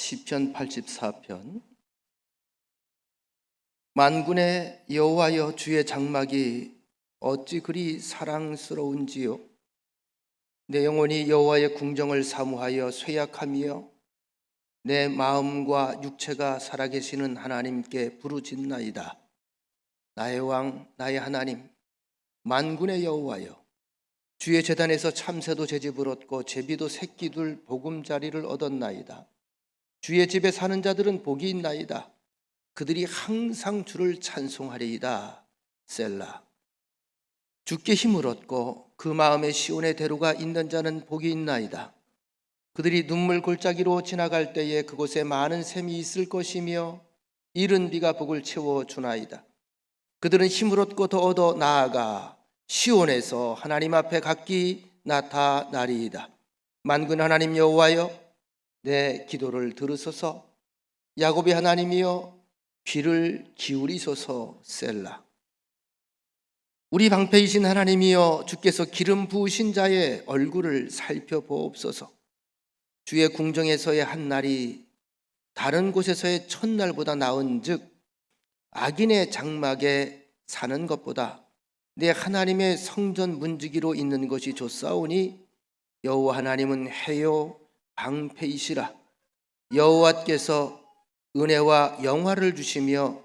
시편 84편. 만군의 여호와여, 주의 장막이 어찌 그리 사랑스러운지요. 내 영혼이 여호와의 궁정을 사모하여 쇠약하며 내 마음과 육체가 살아계시는 하나님께 부르짖나이다. 나의 왕, 나의 하나님, 만군의 여호와여, 주의 제단에서 참새도 제집을 얻고 제비도 새끼들 보금자리를 얻었나이다. 주의 집에 사는 자들은 복이 있나이다. 그들이 항상 주를 찬송하리이다. 셀라. 주께 힘을 얻고 그 마음에 시온의 대로가 있는 자는 복이 있나이다. 그들이 눈물 골짜기로 지나갈 때에 그곳에 많은 샘이 있을 것이며 이른 비가 복을 채워주나이다. 그들은 힘을 얻고 더 얻어 나아가 시온에서 하나님 앞에 각기 나타나리이다. 만군 하나님 여호와여, 내 기도를 들으소서. 야곱의 하나님이여, 귀를 기울이소서. 셀라. 우리 방패이신 하나님이여, 주께서 기름 부으신 자의 얼굴을 살펴보옵소서. 주의 궁정에서의 한 날이 다른 곳에서의 첫날보다 나은즉 악인의 장막에 사는 것보다 내 하나님의 성전 문지기로 있는 것이 좋사오니 여호와 하나님은 해요 방패이시라. 여호와께서 은혜와 영화를 주시며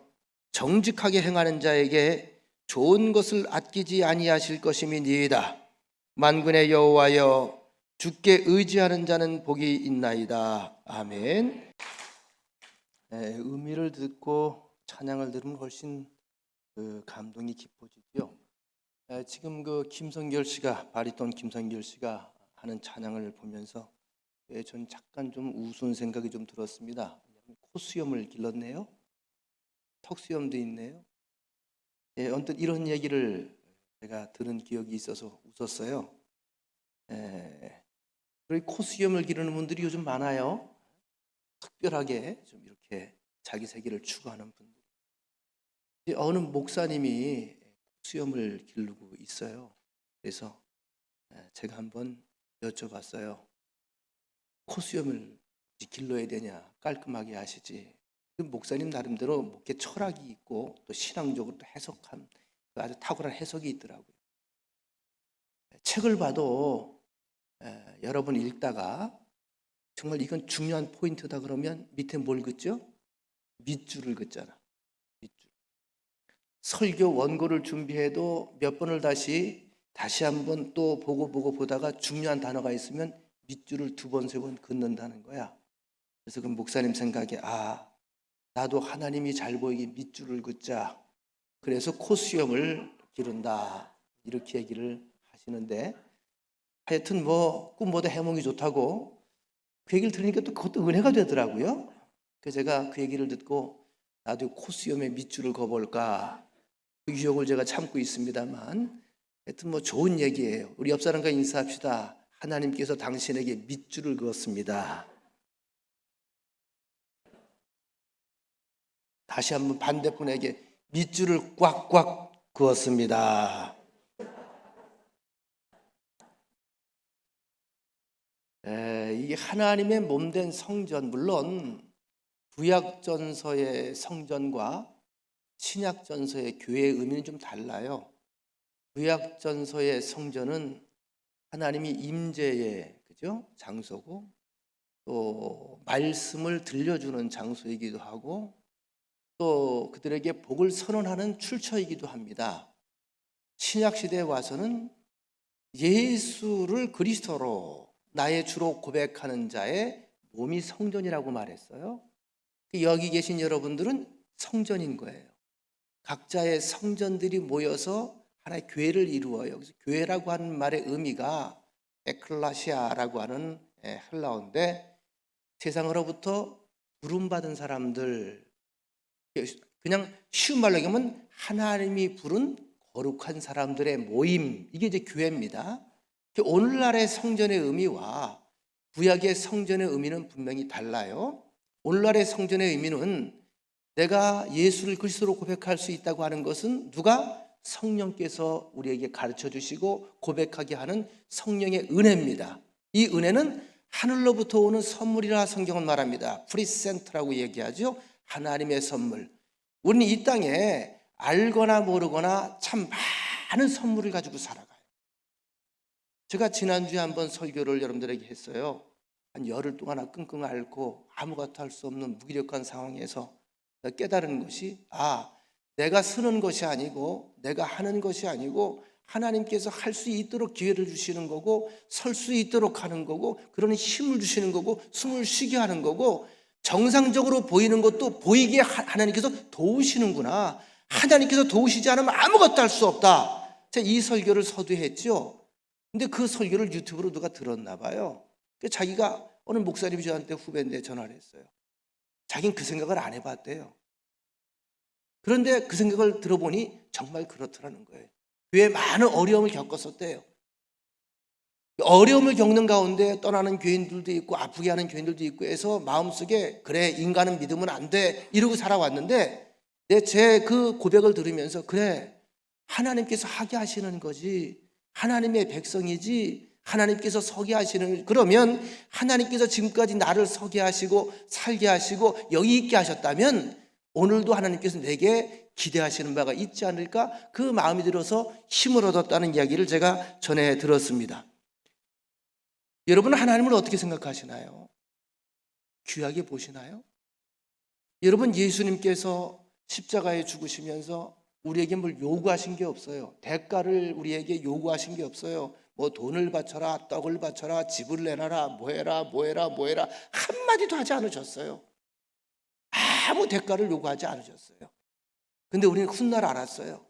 정직하게 행하는 자에게 좋은 것을 아끼지 아니하실 것임이니이다. 만군의 여호와여, 주께 의지하는 자는 복이 있나이다. 아멘. 의미를 듣고 찬양을 들으면 훨씬 감동이 깊어지죠. 지금 김성결 씨가, 바리톤 김성결 씨가 하는 찬양을 보면서 전 잠깐 좀 우스운 생각이 좀 들었습니다. 코수염을 길렀네요. 턱수염도 있네요. 언뜻 이런 얘기를 제가 들은 기억이 있어서 웃었어요. 그리고 코수염을 기르는 분들이 요즘 많아요. 특별하게 좀 이렇게 자기 세계를 추구하는 분들. 어느 목사님이 수염을 기르고 있어요. 그래서 제가 한번 여쭤봤어요. 코수염을 길러야 되냐? 깔끔하게 하시지. 목사님 나름대로 목회 철학이 있고 또 신앙적으로 또 해석한 아주 탁월한 해석이 있더라고요. 책을 봐도 여러분 읽다가 정말 이건 중요한 포인트다 그러면 밑에 뭘 긋죠? 밑줄을 긋잖아. 밑줄. 설교 원고를 준비해도 몇 번을 다시 한번 또 보고 보다가 중요한 단어가 있으면 밑줄을 2번, 3번 긋는다는 거야. 그래서 그 목사님 생각에 나도 하나님이 잘 보이게 밑줄을 긋자. 그래서 코수염을 기른다. 이렇게 얘기를 하시는데 하여튼 꿈보다 해몽이 좋다고 그 얘기를 들으니까 또 그것도 은혜가 되더라고요. 그래서 제가 그 얘기를 듣고 나도 코수염에 밑줄을 그어볼까. 그 유혹을 제가 참고 있습니다만 하여튼 좋은 얘기예요. 우리 옆 사람과 인사합시다. 하나님께서 당신에게 밑줄을 그었습니다. 다시 한번 반대분에게 밑줄을 꽉꽉 그었습니다. 이게 하나님의 몸된 성전, 물론 구약전서의 성전과 신약전서의 교회의 의미는 좀 달라요. 구약전서의 성전은 하나님이 임재의 장소고 또 말씀을 들려주는 장소이기도 하고 또 그들에게 복을 선언하는 출처이기도 합니다. 신약시대에 와서는 예수를 그리스도로 나의 주로 고백하는 자의 몸이 성전이라고 말했어요. 여기 계신 여러분들은 성전인 거예요. 각자의 성전들이 모여서 하나의 교회를 이루어요. 그래서 교회라고 하는 말의 의미가 에클라시아라고 하는 헬라어인데 세상으로부터 부름받은 사람들, 그냥 쉬운 말로 얘기하면 하나님이 부른 거룩한 사람들의 모임, 이게 이제 교회입니다. 오늘날의 성전의 의미와 구약의 성전의 의미는 분명히 달라요. 오늘날의 성전의 의미는 내가 예수를 그리스도로 고백할 수 있다고 하는 것은 누가? 성령께서 우리에게 가르쳐 주시고 고백하게 하는 성령의 은혜입니다. 이 은혜는 하늘로부터 오는 선물이라 성경은 말합니다. 프리센트라고 얘기하죠. 하나님의 선물. 우리는 이 땅에 알거나 모르거나 참 많은 선물을 가지고 살아가요. 제가 지난주에 한번 설교를 여러분들에게 했어요. 한 열흘 동안 끙끙 앓고 아무것도 할 수 없는 무기력한 상황에서 깨달은 것이, 내가 쓰는 것이 아니고 내가 하는 것이 아니고 하나님께서 할 수 있도록 기회를 주시는 거고 설 수 있도록 하는 거고 그런 힘을 주시는 거고 숨을 쉬게 하는 거고 정상적으로 보이는 것도 보이게 하나님께서 도우시는구나. 하나님께서 도우시지 않으면 아무것도 할 수 없다. 제가 이 설교를 서두했죠. 근데 그 설교를 유튜브로 누가 들었나 봐요. 자기가 어느 목사님이 저한테 후배인데 전화를 했어요. 자기는 그 생각을 안 해봤대요. 그런데 그 생각을 들어보니 정말 그렇더라는 거예요. 교회에 많은 어려움을 겪었었대요. 어려움을 겪는 가운데 떠나는 교인들도 있고 아프게 하는 교인들도 있고 해서 마음속에 그래 인간은 믿으면 안 돼 이러고 살아왔는데 제 그 고백을 들으면서 그래 하나님께서 하게 하시는 거지 하나님의 백성이지 하나님께서 서게 하시는 그러면 하나님께서 지금까지 나를 서게 하시고 살게 하시고 여기 있게 하셨다면 오늘도 하나님께서 내게 기대하시는 바가 있지 않을까 그 마음이 들어서 힘을 얻었다는 이야기를 제가 전해 들었습니다. 여러분은 하나님을 어떻게 생각하시나요? 귀하게 보시나요? 여러분 예수님께서 십자가에 죽으시면서 우리에게 뭘 요구하신 게 없어요. 대가를 우리에게 요구하신 게 없어요. 뭐 돈을 바쳐라 떡을 바쳐라 집을 내놔라 뭐해라 한마디도 하지 않으셨어요. 아무 대가를 요구하지 않으셨어요. 근데 우리는 훗날 알았어요.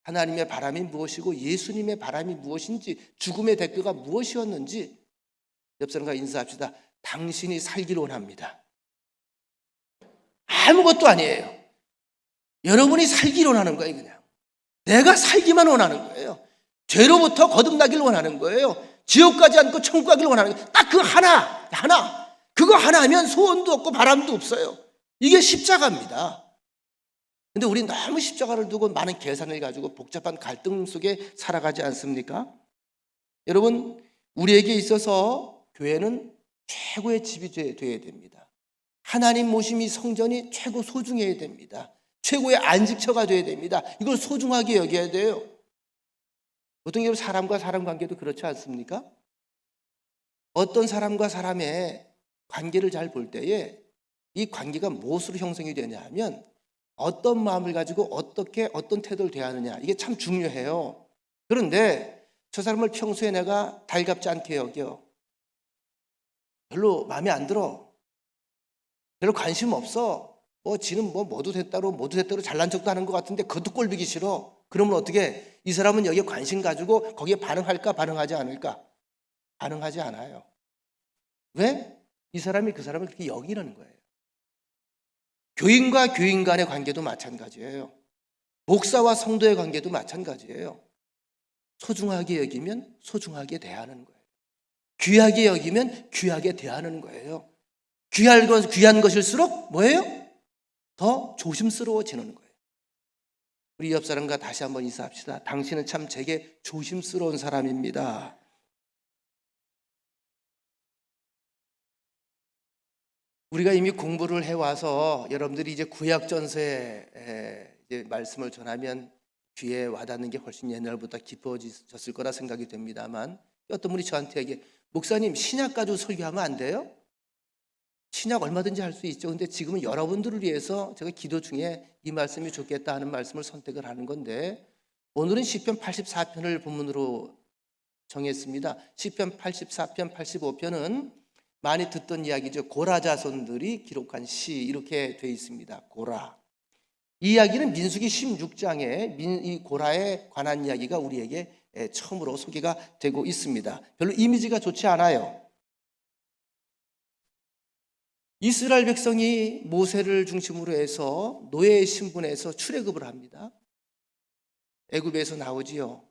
하나님의 바람이 무엇이고 예수님의 바람이 무엇인지 죽음의 대가가 무엇이었는지. 옆 사람과 인사합시다. 당신이 살기를 원합니다. 아무것도 아니에요. 여러분이 살기를 원하는 거예요. 그냥 내가 살기만 원하는 거예요. 죄로부터 거듭나길 원하는 거예요. 지옥 가지 않고 천국 가길 원하는 거예요. 딱 그 하나 그거 하나 하면 소원도 없고 바람도 없어요. 이게 십자가입니다. 근데 우리 너무 십자가를 두고 많은 계산을 가지고 복잡한 갈등 속에 살아가지 않습니까? 여러분 우리에게 있어서 교회는 최고의 집이 되어야 됩니다. 하나님 모심이 성전이 최고 소중해야 됩니다. 최고의 안식처가 되어야 됩니다. 이걸 소중하게 여겨야 돼요. 보통 여러분 사람과 사람 관계도 그렇지 않습니까? 어떤 사람과 사람의 관계를 잘 볼 때에 이 관계가 무엇으로 형성이 되냐 하면 어떤 마음을 가지고 어떻게 어떤 태도를 대하느냐 이게 참 중요해요. 그런데 저 사람을 평소에 내가 달갑지 않게 여겨 별로 마음에 안 들어 별로 관심 없어 지는 모두 됐다로 잘난 척도 하는 것 같은데 그것도 꼴보기 싫어. 그러면 어떻게 이 사람은 여기에 관심 가지고 거기에 반응할까 반응하지 않을까? 반응하지 않아요. 왜? 이 사람이 그 사람을 그렇게 여기는 거예요. 교인과 교인 간의 관계도 마찬가지예요. 목사와 성도의 관계도 마찬가지예요. 소중하게 여기면 소중하게 대하는 거예요. 귀하게 여기면 귀하게 대하는 거예요. 귀한 것일수록 뭐예요? 더 조심스러워지는 거예요. 우리 옆 사람과 다시 한번 인사합시다. 당신은 참 제게 조심스러운 사람입니다. 우리가 이미 공부를 해와서 여러분들이 이제 구약전서에 이제 말씀을 전하면 귀에 와닿는 게 훨씬 옛날보다 깊어졌을 거라 생각이 됩니다만 어떤 분이 저한테 얘기해 목사님 신약 가지고 설교하면 안 돼요? 신약 얼마든지 할 수 있죠. 근데 지금은 여러분들을 위해서 제가 기도 중에 이 말씀이 좋겠다 하는 말씀을 선택을 하는 건데 오늘은 시편 84편을 본문으로 정했습니다. 시편 84편, 85편은 많이 듣던 이야기죠. 고라 자손들이 기록한 시 이렇게 되어 있습니다. 고라. 이 이야기는 민수기 16장에 이 고라에 관한 이야기가 우리에게 처음으로 소개가 되고 있습니다. 별로 이미지가 좋지 않아요. 이스라엘 백성이 모세를 중심으로 해서 노예 신분에서 출애굽을 합니다. 애굽에서 나오지요.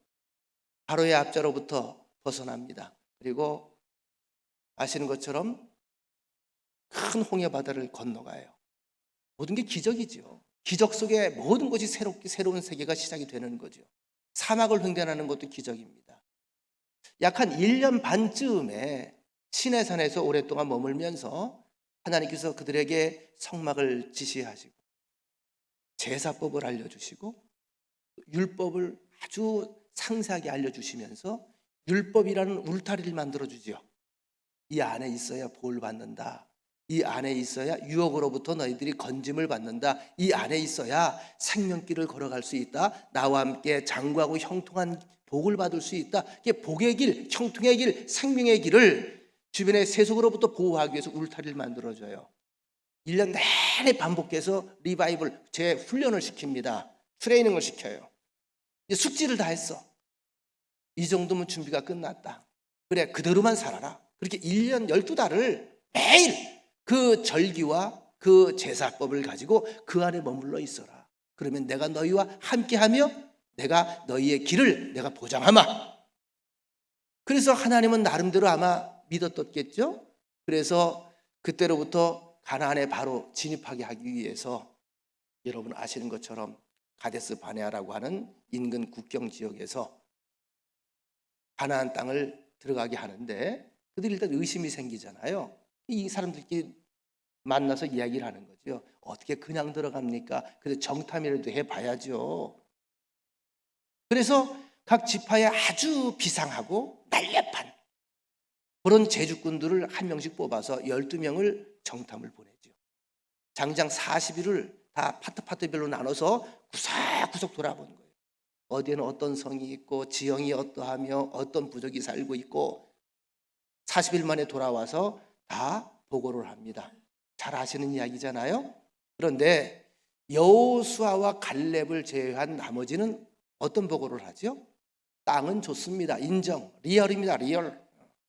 바로의 압자로부터 벗어납니다. 그리고 아시는 것처럼 큰 홍해 바다를 건너가요. 모든 게 기적이죠. 기적 속에 모든 것이 새로운 세계가 시작이 되는 거죠. 사막을 횡단하는 것도 기적입니다. 약 한 1년 반쯤에 시내산에서 오랫동안 머물면서 하나님께서 그들에게 성막을 지시하시고 제사법을 알려주시고 율법을 아주 상세하게 알려주시면서 율법이라는 울타리를 만들어주죠. 이 안에 있어야 보호를 받는다. 이 안에 있어야 유혹으로부터 너희들이 건짐을 받는다. 이 안에 있어야 생명길을 걸어갈 수 있다. 나와 함께 장구하고 형통한 복을 받을 수 있다. 이게 복의 길, 형통의 길, 생명의 길을 주변의 세속으로부터 보호하기 위해서 울타리를 만들어줘요. 1년 내내 반복해서 리바이벌, 재훈련을 시킵니다. 트레이닝을 시켜요. 이제 숙지를 다 했어. 이 정도면 준비가 끝났다. 그래, 그대로만 살아라. 그렇게 1년 12달을 매일 그 절기와 그 제사법을 가지고 그 안에 머물러 있어라. 그러면 내가 너희와 함께하며 내가 너희의 길을 내가 보장하마. 그래서 하나님은 나름대로 아마 믿었겠죠. 그래서 그때로부터 가나안에 바로 진입하게 하기 위해서 여러분 아시는 것처럼 가데스 바네아라고 하는 인근 국경 지역에서 가나안 땅을 들어가게 하는데 그들이 일단 의심이 생기잖아요. 이 사람들끼리 만나서 이야기를 하는 거죠. 어떻게 그냥 들어갑니까? 그래서 정탐이라도 해봐야죠. 그래서 각 지파에 아주 비상하고 날렵한 그런 제주꾼들을 한 명씩 뽑아서 12명을 정탐을 보내죠. 장장 40일을 다 파트별로 나눠서 구석구석 돌아본 거예요. 어디에는 어떤 성이 있고 지형이 어떠하며 어떤 부족이 살고 있고 40일 만에 돌아와서 다 보고를 합니다. 잘 아시는 이야기잖아요. 그런데 여호수아와 갈렙을 제외한 나머지는 어떤 보고를 하죠? 땅은 좋습니다. 인정. 리얼입니다. 리얼.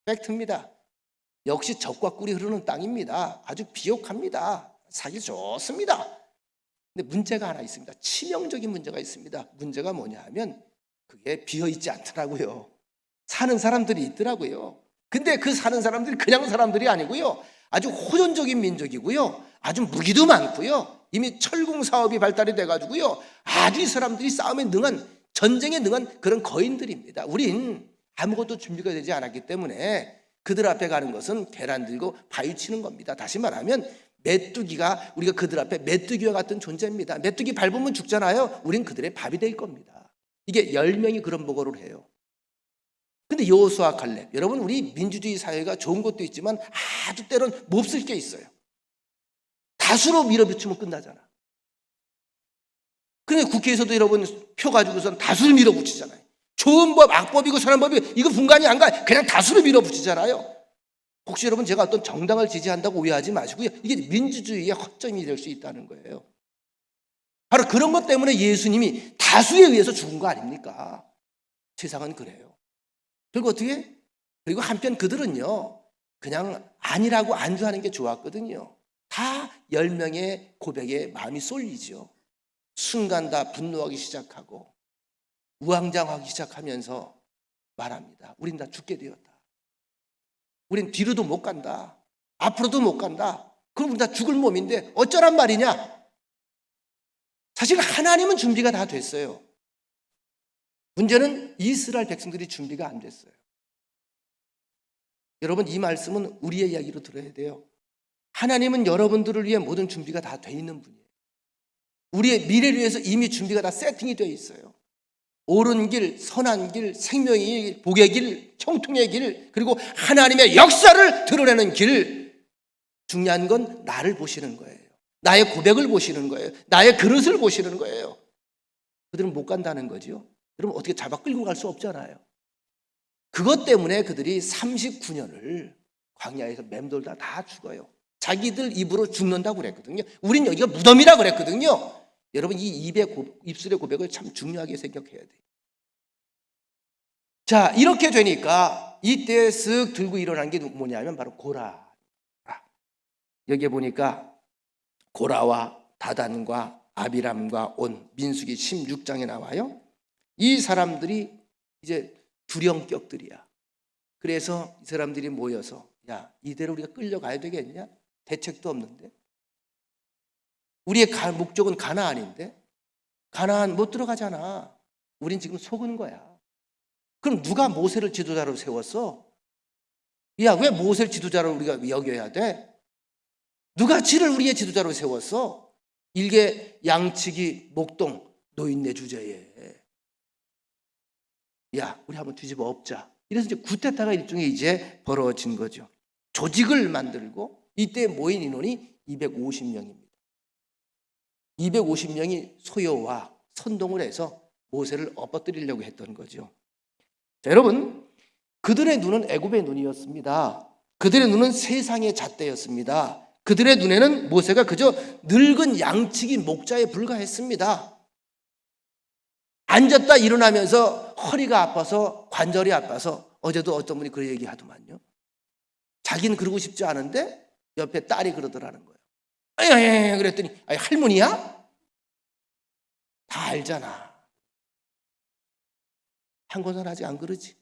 팩트입니다. 역시 젖과 꿀이 흐르는 땅입니다. 아주 비옥합니다. 살기 좋습니다. 근데 문제가 하나 있습니다. 치명적인 문제가 있습니다. 문제가 뭐냐 하면 그게 비어있지 않더라고요. 사는 사람들이 있더라고요. 근데 그 사는 사람들이 그냥 사람들이 아니고요. 아주 호전적인 민족이고요. 아주 무기도 많고요. 이미 철공 사업이 발달이 돼가지고요. 아주 이 사람들이 싸움에 능한, 전쟁에 능한 그런 거인들입니다. 우린 아무것도 준비가 되지 않았기 때문에 그들 앞에 가는 것은 계란 들고 바위 치는 겁니다. 다시 말하면 메뚜기가, 우리가 그들 앞에 메뚜기와 같은 존재입니다. 메뚜기 밟으면 죽잖아요. 우린 그들의 밥이 될 겁니다. 이게 10명이 그런 보고를 해요. 근데 여호수아 갈렙, 여러분 우리 민주주의 사회가 좋은 것도 있지만 아주 때론 몹쓸 게 있어요. 다수로 밀어붙이면 끝나잖아. 근데 국회에서도 여러분 표 가지고선 다수를 밀어붙이잖아요. 좋은 법, 악법이고 선한 법이 이거 분간이 안 가. 그냥 다수를 밀어붙이잖아요. 혹시 여러분 제가 어떤 정당을 지지한다고 오해하지 마시고요. 이게 민주주의의 허점이 될 수 있다는 거예요. 바로 그런 것 때문에 예수님이 다수에 의해서 죽은 거 아닙니까? 세상은 그래요. 그리고 어떻게? 그리고 한편 그들은요, 그냥 아니라고 안주하는 게 좋았거든요. 다 10명의 고백에 마음이 쏠리죠. 순간 다 분노하기 시작하고 우왕좌왕하기 시작하면서 말합니다. 우린 다 죽게 되었다. 우린 뒤로도 못 간다. 앞으로도 못 간다. 그럼 우린 다 죽을 몸인데 어쩌란 말이냐? 사실 하나님은 준비가 다 됐어요. 문제는 이스라엘 백성들이 준비가 안 됐어요. 여러분 이 말씀은 우리의 이야기로 들어야 돼요. 하나님은 여러분들을 위해 모든 준비가 다 돼 있는 분이에요. 우리의 미래를 위해서 이미 준비가 다 세팅이 되어 있어요. 옳은 길, 선한 길, 생명의 길, 복의 길, 형통의 길, 그리고 하나님의 역사를 드러내는 길. 중요한 건 나를 보시는 거예요. 나의 고백을 보시는 거예요. 나의 그릇을 보시는 거예요. 그들은 못 간다는 거죠. 여러분 어떻게 잡아 끌고 갈 수 없잖아요. 그것 때문에 그들이 39년을 광야에서 맴돌다 다 죽어요. 자기들 입으로 죽는다고 그랬거든요. 우린 여기가 무덤이라 그랬거든요. 여러분 이 입술의 고백을 참 중요하게 생각해야 돼요. 자, 이렇게 되니까 이때 쓱 들고 일어난 게 뭐냐면 바로 고라. 여기에 보니까 고라와 다단과 아비람과 온, 민수기 16장에 나와요. 이 사람들이 이제 두령격들이야. 그래서 이 사람들이 모여서 야, 이대로 우리가 끌려가야 되겠냐? 대책도 없는데. 우리의 목적은 가나안인데 가나안 못 들어가잖아. 우린 지금 속은 거야. 그럼 누가 모세를 지도자로 세웠어? 야, 왜 모세를 지도자로 우리가 여겨야 돼? 누가 지를 우리의 지도자로 세웠어? 일개 양치기 목동 노인네 주제에. 야, 우리 한번 뒤집어 엎자. 이래서 이제 구테타가 일종의 이제 벌어진 거죠. 조직을 만들고 이때 모인 인원이 250명입니다. 250명이 소요와 선동을 해서 모세를 엎어뜨리려고 했던 거죠. 자, 여러분, 그들의 눈은 애굽의 눈이었습니다. 그들의 눈은 세상의 잣대였습니다. 그들의 눈에는 모세가 그저 늙은 양치기 목자에 불과했습니다. 앉았다 일어나면서 허리가 아파서 관절이 아파서 어제도 어떤 분이 그 얘기 하더만요. 자기는 그러고 싶지 않은데 옆에 딸이 그러더라는 거예요. 아니, 그랬더니 아니, 할머니야? 다 알잖아. 한국은 아직 안 그러지.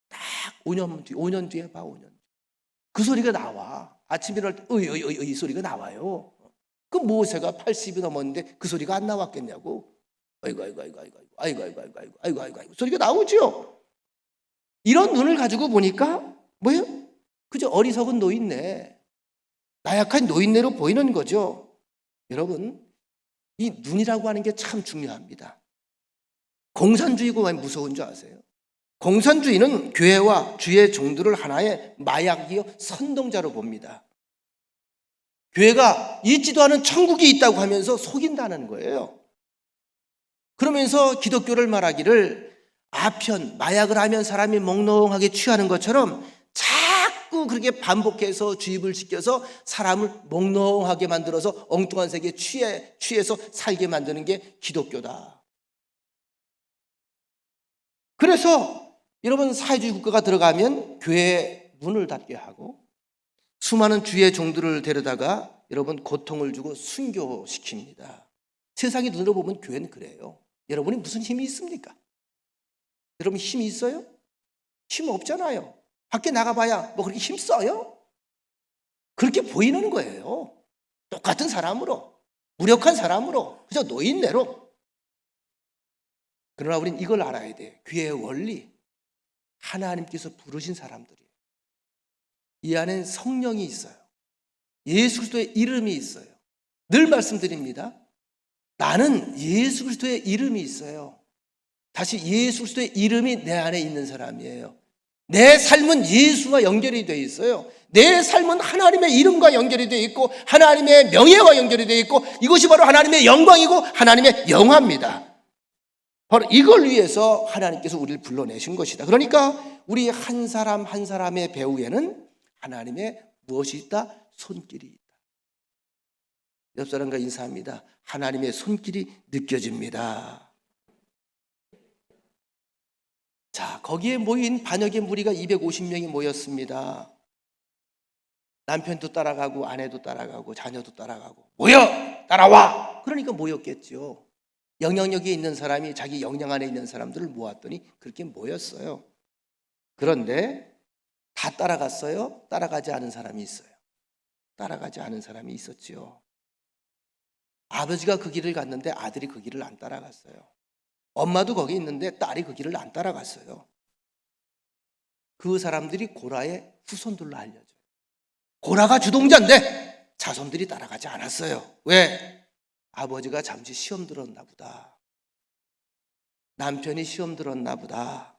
딱 5년 뒤에 봐, 5년. 그 소리가 나와. 아침에 일어날 때 이 소리가 나와요. 그 모세가 80이 넘었는데 그 소리가 안 나왔겠냐고. 아이고 소리가 나오죠. 이런 눈을 가지고 보니까 뭐예요? 그저 어리석은 노인네, 나약한 노인네로 보이는 거죠. 여러분, 이 눈이라고 하는 게 참 중요합니다. 공산주의가 왜 무서운 줄 아세요? 공산주의는 교회와 주의 종들을 하나의 마약이요 선동자로 봅니다. 교회가 있지도 않은 천국이 있다고 하면서 속인다는 거예요. 그러면서 기독교를 말하기를 아편, 마약을 하면 사람이 몽롱하게 취하는 것처럼 자꾸 그렇게 반복해서 주입을 시켜서 사람을 몽롱하게 만들어서 엉뚱한 세계에 취해서 살게 만드는 게 기독교다. 그래서 여러분, 사회주의 국가가 들어가면 교회에 문을 닫게 하고 수많은 주의 종들을 데려다가 여러분 고통을 주고 순교시킵니다. 세상의 눈으로 보면 교회는 그래요. 여러분이 무슨 힘이 있습니까? 여러분 힘이 있어요? 힘 없잖아요. 밖에 나가봐야 뭐 그렇게 힘써요? 그렇게 보이는 거예요. 똑같은 사람으로, 무력한 사람으로, 그저 노인네로. 그러나 우린 이걸 알아야 돼. 교회의 원리, 하나님께서 부르신 사람들이에요. 이 안엔 성령이 있어요. 예수 그리스도의 이름이 있어요. 늘 말씀드립니다. 나는 예수 그리스도의 이름이 있어요. 다시 예수 그리스도의 이름이 내 안에 있는 사람이에요. 내 삶은 예수와 연결이 되어 있어요. 내 삶은 하나님의 이름과 연결이 되어 있고 하나님의 명예와 연결이 되어 있고 이것이 바로 하나님의 영광이고 하나님의 영화입니다. 바로 이걸 위해서 하나님께서 우리를 불러내신 것이다. 그러니까 우리 한 사람 한 사람의 배후에는 하나님의 무엇이 있다? 손길이 있다. 옆 사람과 인사합니다. 하나님의 손길이 느껴집니다. 자, 거기에 모인 반역의 무리가 250명이 모였습니다. 남편도 따라가고 아내도 따라가고 자녀도 따라가고 모여! 따라와! 그러니까 모였겠죠. 영향력이 있는 사람이 자기 영향 안에 있는 사람들을 모았더니 그렇게 모였어요. 그런데 다 따라갔어요? 따라가지 않은 사람이 있어요. 따라가지 않은 사람이 있었지요. 아버지가 그 길을 갔는데 아들이 그 길을 안 따라갔어요. 엄마도 거기 있는데 딸이 그 길을 안 따라갔어요. 그 사람들이 고라의 후손들로 알려져요. 고라가 주동자인데 자손들이 따라가지 않았어요. 왜? 아버지가 잠시 시험 들었나 보다. 남편이 시험 들었나 보다.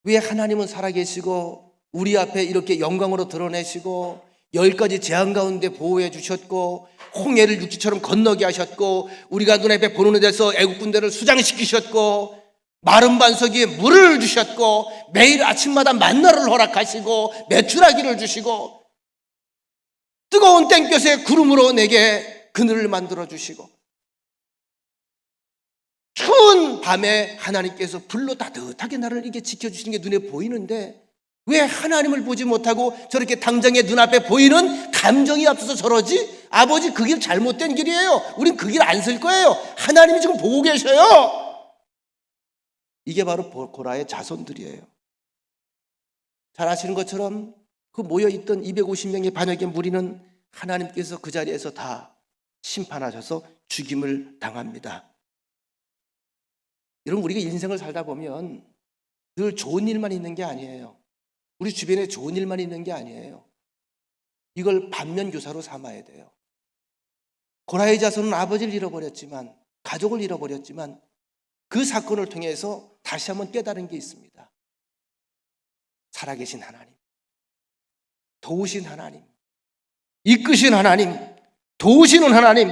왜 하나님은 살아계시고 우리 앞에 이렇게 영광으로 드러내시고 10가지 재앙 가운데 보호해 주셨고 홍해를 육지처럼 건너게 하셨고 우리가 눈앞에 보는 데서 애국 군대를 수장시키셨고 마른 반석 위에 물을 주셨고 매일 아침마다 만나를 허락하시고 메추라기를 주시고 뜨거운 땡볕에 구름으로 내게 그늘을 만들어 주시고 추운 밤에 하나님께서 불로 따뜻하게 나를 이렇게 지켜주시는 게 눈에 보이는데 왜 하나님을 보지 못하고 저렇게 당장에 눈앞에 보이는 감정이 앞서서 저러지? 아버지 그 길 잘못된 길이에요. 우린 그 길 안 쓸 거예요. 하나님이 지금 보고 계셔요. 이게 바로 고라의 자손들이에요. 잘 아시는 것처럼 그 모여있던 250명의 반역의 무리는 하나님께서 그 자리에서 다 심판하셔서 죽임을 당합니다. 여러분, 우리가 인생을 살다 보면 늘 좋은 일만 있는 게 아니에요. 우리 주변에 좋은 일만 있는 게 아니에요. 이걸 반면교사로 삼아야 돼요. 고라의 자손은 아버지를 잃어버렸지만, 가족을 잃어버렸지만 그 사건을 통해서 다시 한번 깨달은 게 있습니다. 살아계신 하나님, 도우신 하나님, 이끄신 하나님, 도우시는 하나님.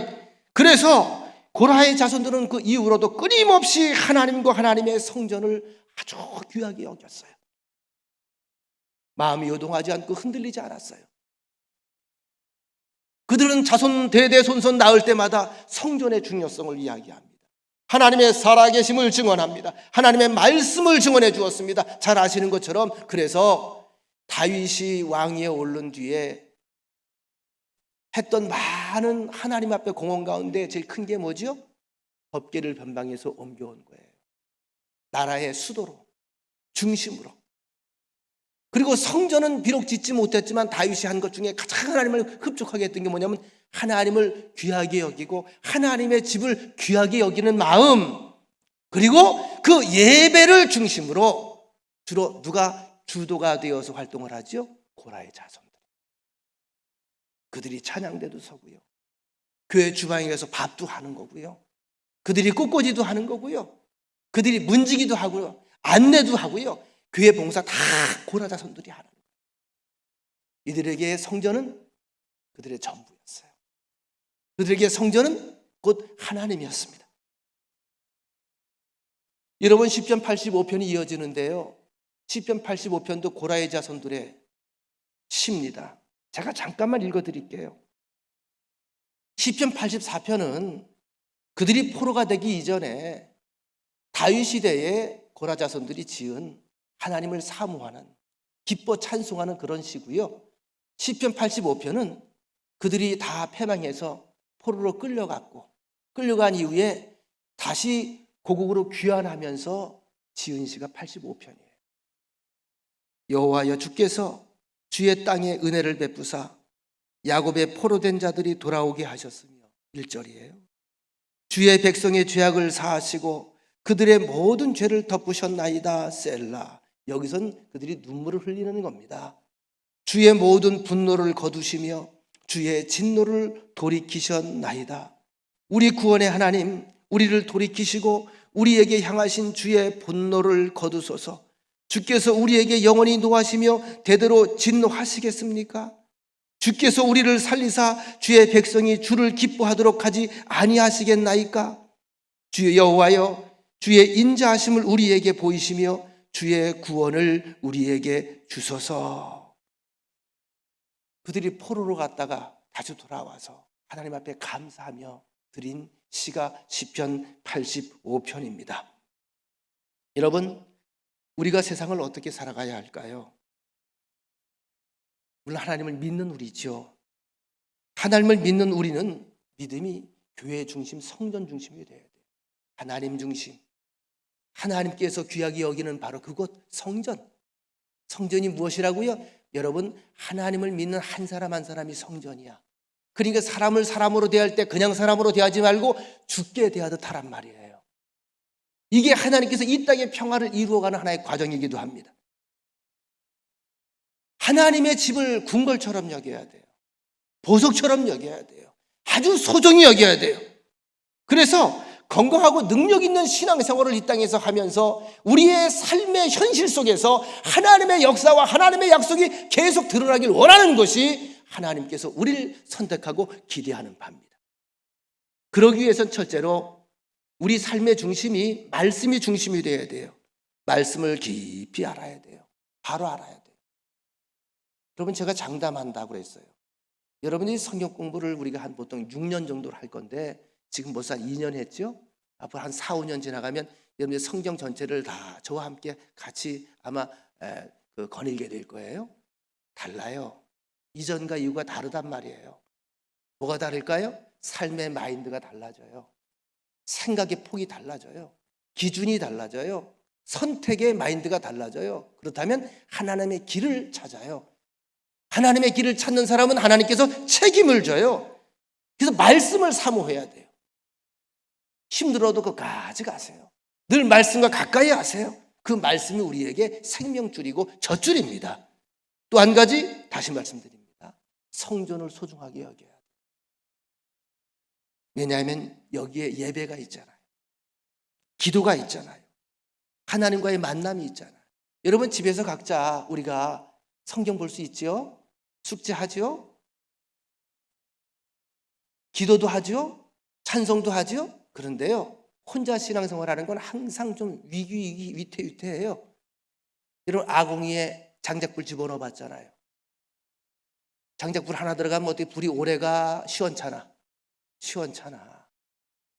그래서 고라의 자손들은 그 이후로도 끊임없이 하나님과 하나님의 성전을 아주 귀하게 여겼어요. 마음이 요동하지 않고 흔들리지 않았어요. 그들은 자손 대대손손 낳을 때마다 성전의 중요성을 이야기합니다. 하나님의 살아계심을 증언합니다. 하나님의 말씀을 증언해 주었습니다. 잘 아시는 것처럼 그래서 다윗이 왕위에 오른 뒤에 했던 많은 하나님 앞에 공헌 가운데 제일 큰 게 뭐죠? 법궤를 변방에서 옮겨온 거예요. 나라의 수도로, 중심으로. 그리고 성전은 비록 짓지 못했지만 다윗이 한 것 중에 가장 하나님을 흡족하게 했던 게 뭐냐면 하나님을 귀하게 여기고 하나님의 집을 귀하게 여기는 마음, 그리고 그 예배를 중심으로 주로 누가 주도가 되어서 활동을 하죠? 고라의 자손들. 그들이 찬양대도 서고요, 교회 주방에 가서 밥도 하는 거고요, 그들이 꽃꽂이도 하는 거고요, 그들이 문지기도 하고요, 안내도 하고요, 교회 봉사 다 고라 자손들이 하는 거예요. 이들에게 성전은 그들의 전부였어요. 그들에게 성전은 곧 하나님이었습니다. 여러분, 시편 85편이 이어지는데요, 시편 85편도 고라의 자손들의 시입니다. 제가 잠깐만 읽어드릴게요. 시편 84편은 그들이 포로가 되기 이전에 다윗 시대에 고라 자손들이 지은 하나님을 사모하는, 기뻐 찬송하는 그런 시고요. 시편 85편은 그들이 다 패망해서 포로로 끌려간 이후에 다시 고국으로 귀환하면서 지은 시가 85편이에요. 여호와여, 주께서 주의 땅에 은혜를 베푸사 야곱의 포로된 자들이 돌아오게 하셨으며, 1절이에요. 주의 백성의 죄악을 사하시고 그들의 모든 죄를 덮으셨나이다. 셀라. 여기선 그들이 눈물을 흘리는 겁니다. 주의 모든 분노를 거두시며 주의 진노를 돌이키셨나이다. 우리 구원의 하나님, 우리를 돌이키시고 우리에게 향하신 주의 분노를 거두소서. 주께서 우리에게 영원히 노하시며 대대로 진노하시겠습니까? 주께서 우리를 살리사 주의 백성이 주를 기뻐하도록 하지 아니하시겠나이까? 주 여호와여, 주의 인자하심을 우리에게 보이시며 주의 구원을 우리에게 주소서. 그들이 포로로 갔다가 다시 돌아와서 하나님 앞에 감사하며 드린 시가 시편 85편입니다. 여러분, 우리가 세상을 어떻게 살아가야 할까요? 물론 하나님을 믿는 우리죠. 하나님을 믿는 우리는 믿음이 교회 중심, 성전 중심이 돼야 돼요. 하나님 중심. 하나님께서 귀하게 여기는 바로 그곳 성전. 성전이 무엇이라고요? 여러분, 하나님을 믿는 한 사람 한 사람이 성전이야. 그러니까 사람을 사람으로 대할 때 그냥 사람으로 대하지 말고 주께 대하듯 하란 말이에요. 이게 하나님께서 이 땅의 평화를 이루어가는 하나의 과정이기도 합니다. 하나님의 집을 궁궐처럼 여겨야 돼요. 보석처럼 여겨야 돼요. 아주 소중히 여겨야 돼요. 그래서 건강하고 능력 있는 신앙생활을 이 땅에서 하면서 우리의 삶의 현실 속에서 하나님의 역사와 하나님의 약속이 계속 드러나길 원하는 것이 하나님께서 우리를 선택하고 기대하는 바입니다. 그러기 위해서는 첫째로 우리 삶의 중심이 말씀이 중심이 되어야 돼요. 말씀을 깊이 알아야 돼요. 바로 알아야 돼요. 여러분, 제가 장담한다고 그랬어요. 여러분이 성경 공부를 우리가 한 보통 6년 정도를 할 건데 지금 벌써 한 2년 했죠? 앞으로 한 4, 5년 지나가면 여러분이 성경 전체를 다 저와 함께 같이 아마 거닐게 될 거예요. 달라요. 이전과 이후가 다르단 말이에요. 뭐가 다를까요? 삶의 마인드가 달라져요. 생각의 폭이 달라져요. 기준이 달라져요. 선택의 마인드가 달라져요. 그렇다면 하나님의 길을 찾아요. 하나님의 길을 찾는 사람은 하나님께서 책임을 져요. 그래서 말씀을 사모해야 돼요. 힘들어도 끝까지 가세요. 늘 말씀과 가까이 하세요. 그 말씀이 우리에게 생명줄이고 젖줄입니다. 또 한 가지 다시 말씀드립니다. 성전을 소중하게 여겨야 돼요. 왜냐하면 여기에 예배가 있잖아요. 기도가 있잖아요. 하나님과의 만남이 있잖아요. 여러분 집에서 각자 우리가 성경 볼 수 있죠? 숙제하죠? 기도도 하죠? 찬송도 하죠? 그런데요, 혼자 신앙생활하는 건 항상 좀 위태위태해요. 여러분 아궁이에 장작불 집어넣어 봤잖아요. 장작불 하나 들어가면 어떻게 불이 오래가? 시원찮아.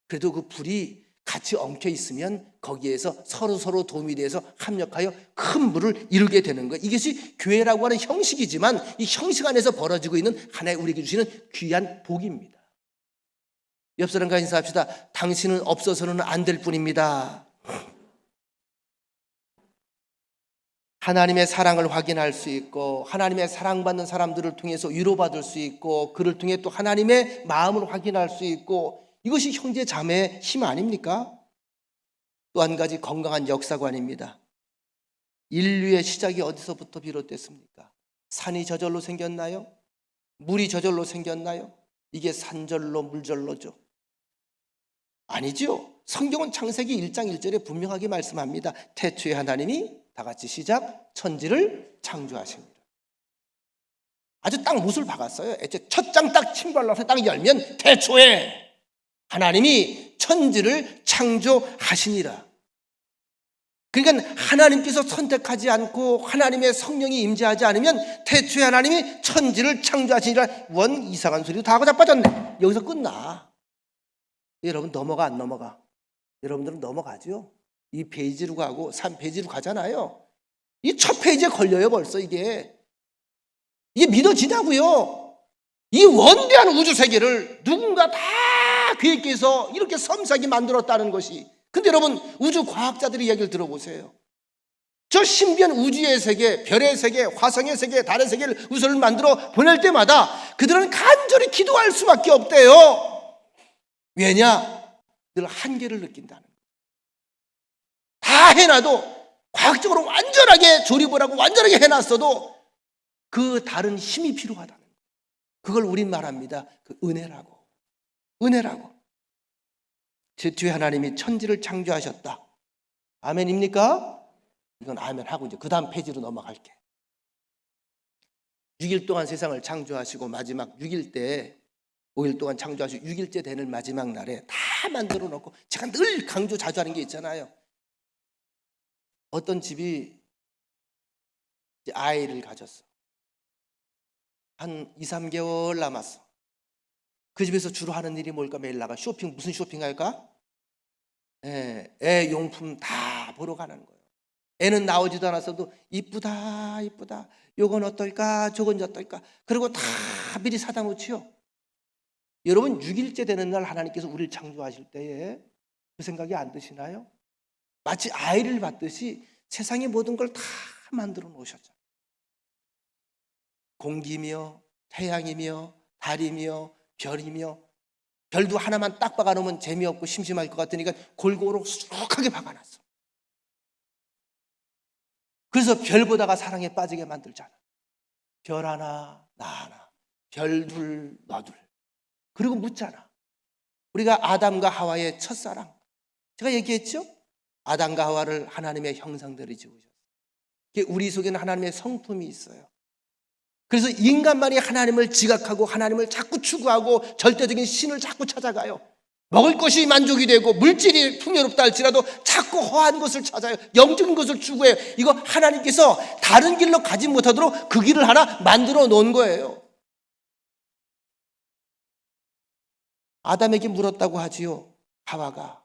그래도 그 불이 같이 엉켜 있으면 거기에서 서로 도움이 돼서 협력하여 큰 불을 이루게 되는 거예요. 이것이 교회라고 하는 형식이지만 이 형식 안에서 벌어지고 있는 하나의 우리에게 주시는 귀한 복입니다. 옆 사람과 인사합시다. 당신은 없어서는 안 될 뿐입니다. 하나님의 사랑을 확인할 수 있고 하나님의 사랑받는 사람들을 통해서 위로받을 수 있고 그를 통해 또 하나님의 마음을 확인할 수 있고 이것이 형제 자매의 힘 아닙니까? 또 한 가지 건강한 역사관입니다. 인류의 시작이 어디서부터 비롯됐습니까? 산이 저절로 생겼나요? 물이 저절로 생겼나요? 이게 산절로 물절로죠. 아니죠. 성경은 창세기 1장 1절에 분명하게 말씀합니다. 태초에 하나님이 다 같이 시작 천지를 창조하십니다. 아주 딱 못을 박았어요. 애초에 첫 장 딱 침발라서 딱 열면 태초에 하나님이 천지를 창조하시니라. 그러니까 하나님께서 선택하지 않고 하나님의 성령이 임재하지 않으면 태초에 하나님이 천지를 창조하시니라. 원 이상한 소리도 다 하고 자빠졌네. 여기서 끝나. 여러분 넘어가 안 넘어가? 여러분들은 넘어가죠. 이 페이지로 가고 3페이지로 가잖아요. 이 첫 페이지에 걸려요 벌써. 이게 믿어지냐고요. 이 원대한 우주 세계를 누군가 다 계획해서 이렇게 섬세하게 만들었다는 것이. 근데 여러분 우주 과학자들의 이야기를 들어보세요. 저 신비한 우주의 세계, 별의 세계, 화성의 세계, 달의 세계를 우주를 만들어 보낼 때마다 그들은 간절히 기도할 수밖에 없대요. 왜냐? 늘 한계를 느낀다는 거예요. 다 해놔도 과학적으로 완전하게 조립을 하고 완전하게 해놨어도 그 다른 힘이 필요하다는 거예요. 그걸 우린 말합니다. 그 은혜라고. 제 뒤에 하나님이 천지를 창조하셨다. 아멘입니까? 이건 아멘하고 이제 그 다음 페이지로 넘어갈게. 6일 동안 세상을 창조하시고 마지막 6일 때 5일 동안 창조하시고 6일째 되는 마지막 날에 다 만들어 놓고 제가 늘 강조 자주 하는 게 있잖아요. 어떤 집이 아이를 가졌어. 한 2, 3개월 남았어. 그 집에서 주로 하는 일이 뭘까? 매일 나가 쇼핑. 무슨 쇼핑할까? 애 용품 다 보러 가는 거예요. 애는 나오지도 않았어도 이쁘다 요건 어떨까 저건 어떨까 그리고 다 미리 사다 놓지요. 여러분 6일째 되는 날 하나님께서 우리를 창조하실 때에 그 생각이 안 드시나요? 마치 아이를 받듯이 세상의 모든 걸 다 만들어 놓으셨죠. 공기며 태양이며 달이며 별이며 별도 하나만 딱 박아놓으면 재미없고 심심할 것 같으니까 골고루 수북하게 박아놨어. 그래서 별 보다가 사랑에 빠지게 만들잖아. 별 하나 나 하나 별 둘 너 둘. 그리고 묻잖아. 우리가 아담과 하와의 첫사랑. 제가 얘기했죠? 아담과 하와를 하나님의 형상대로 지으셨어요. 우리 속에는 하나님의 성품이 있어요. 그래서 인간만이 하나님을 지각하고 하나님을 자꾸 추구하고 절대적인 신을 자꾸 찾아가요. 먹을 것이 만족이 되고 물질이 풍요롭다 할지라도 자꾸 허한 것을 찾아요. 영적인 것을 추구해요. 이거 하나님께서 다른 길로 가지 못하도록 그 길을 하나 만들어 놓은 거예요. 아담에게 물었다고 하지요. 하와가.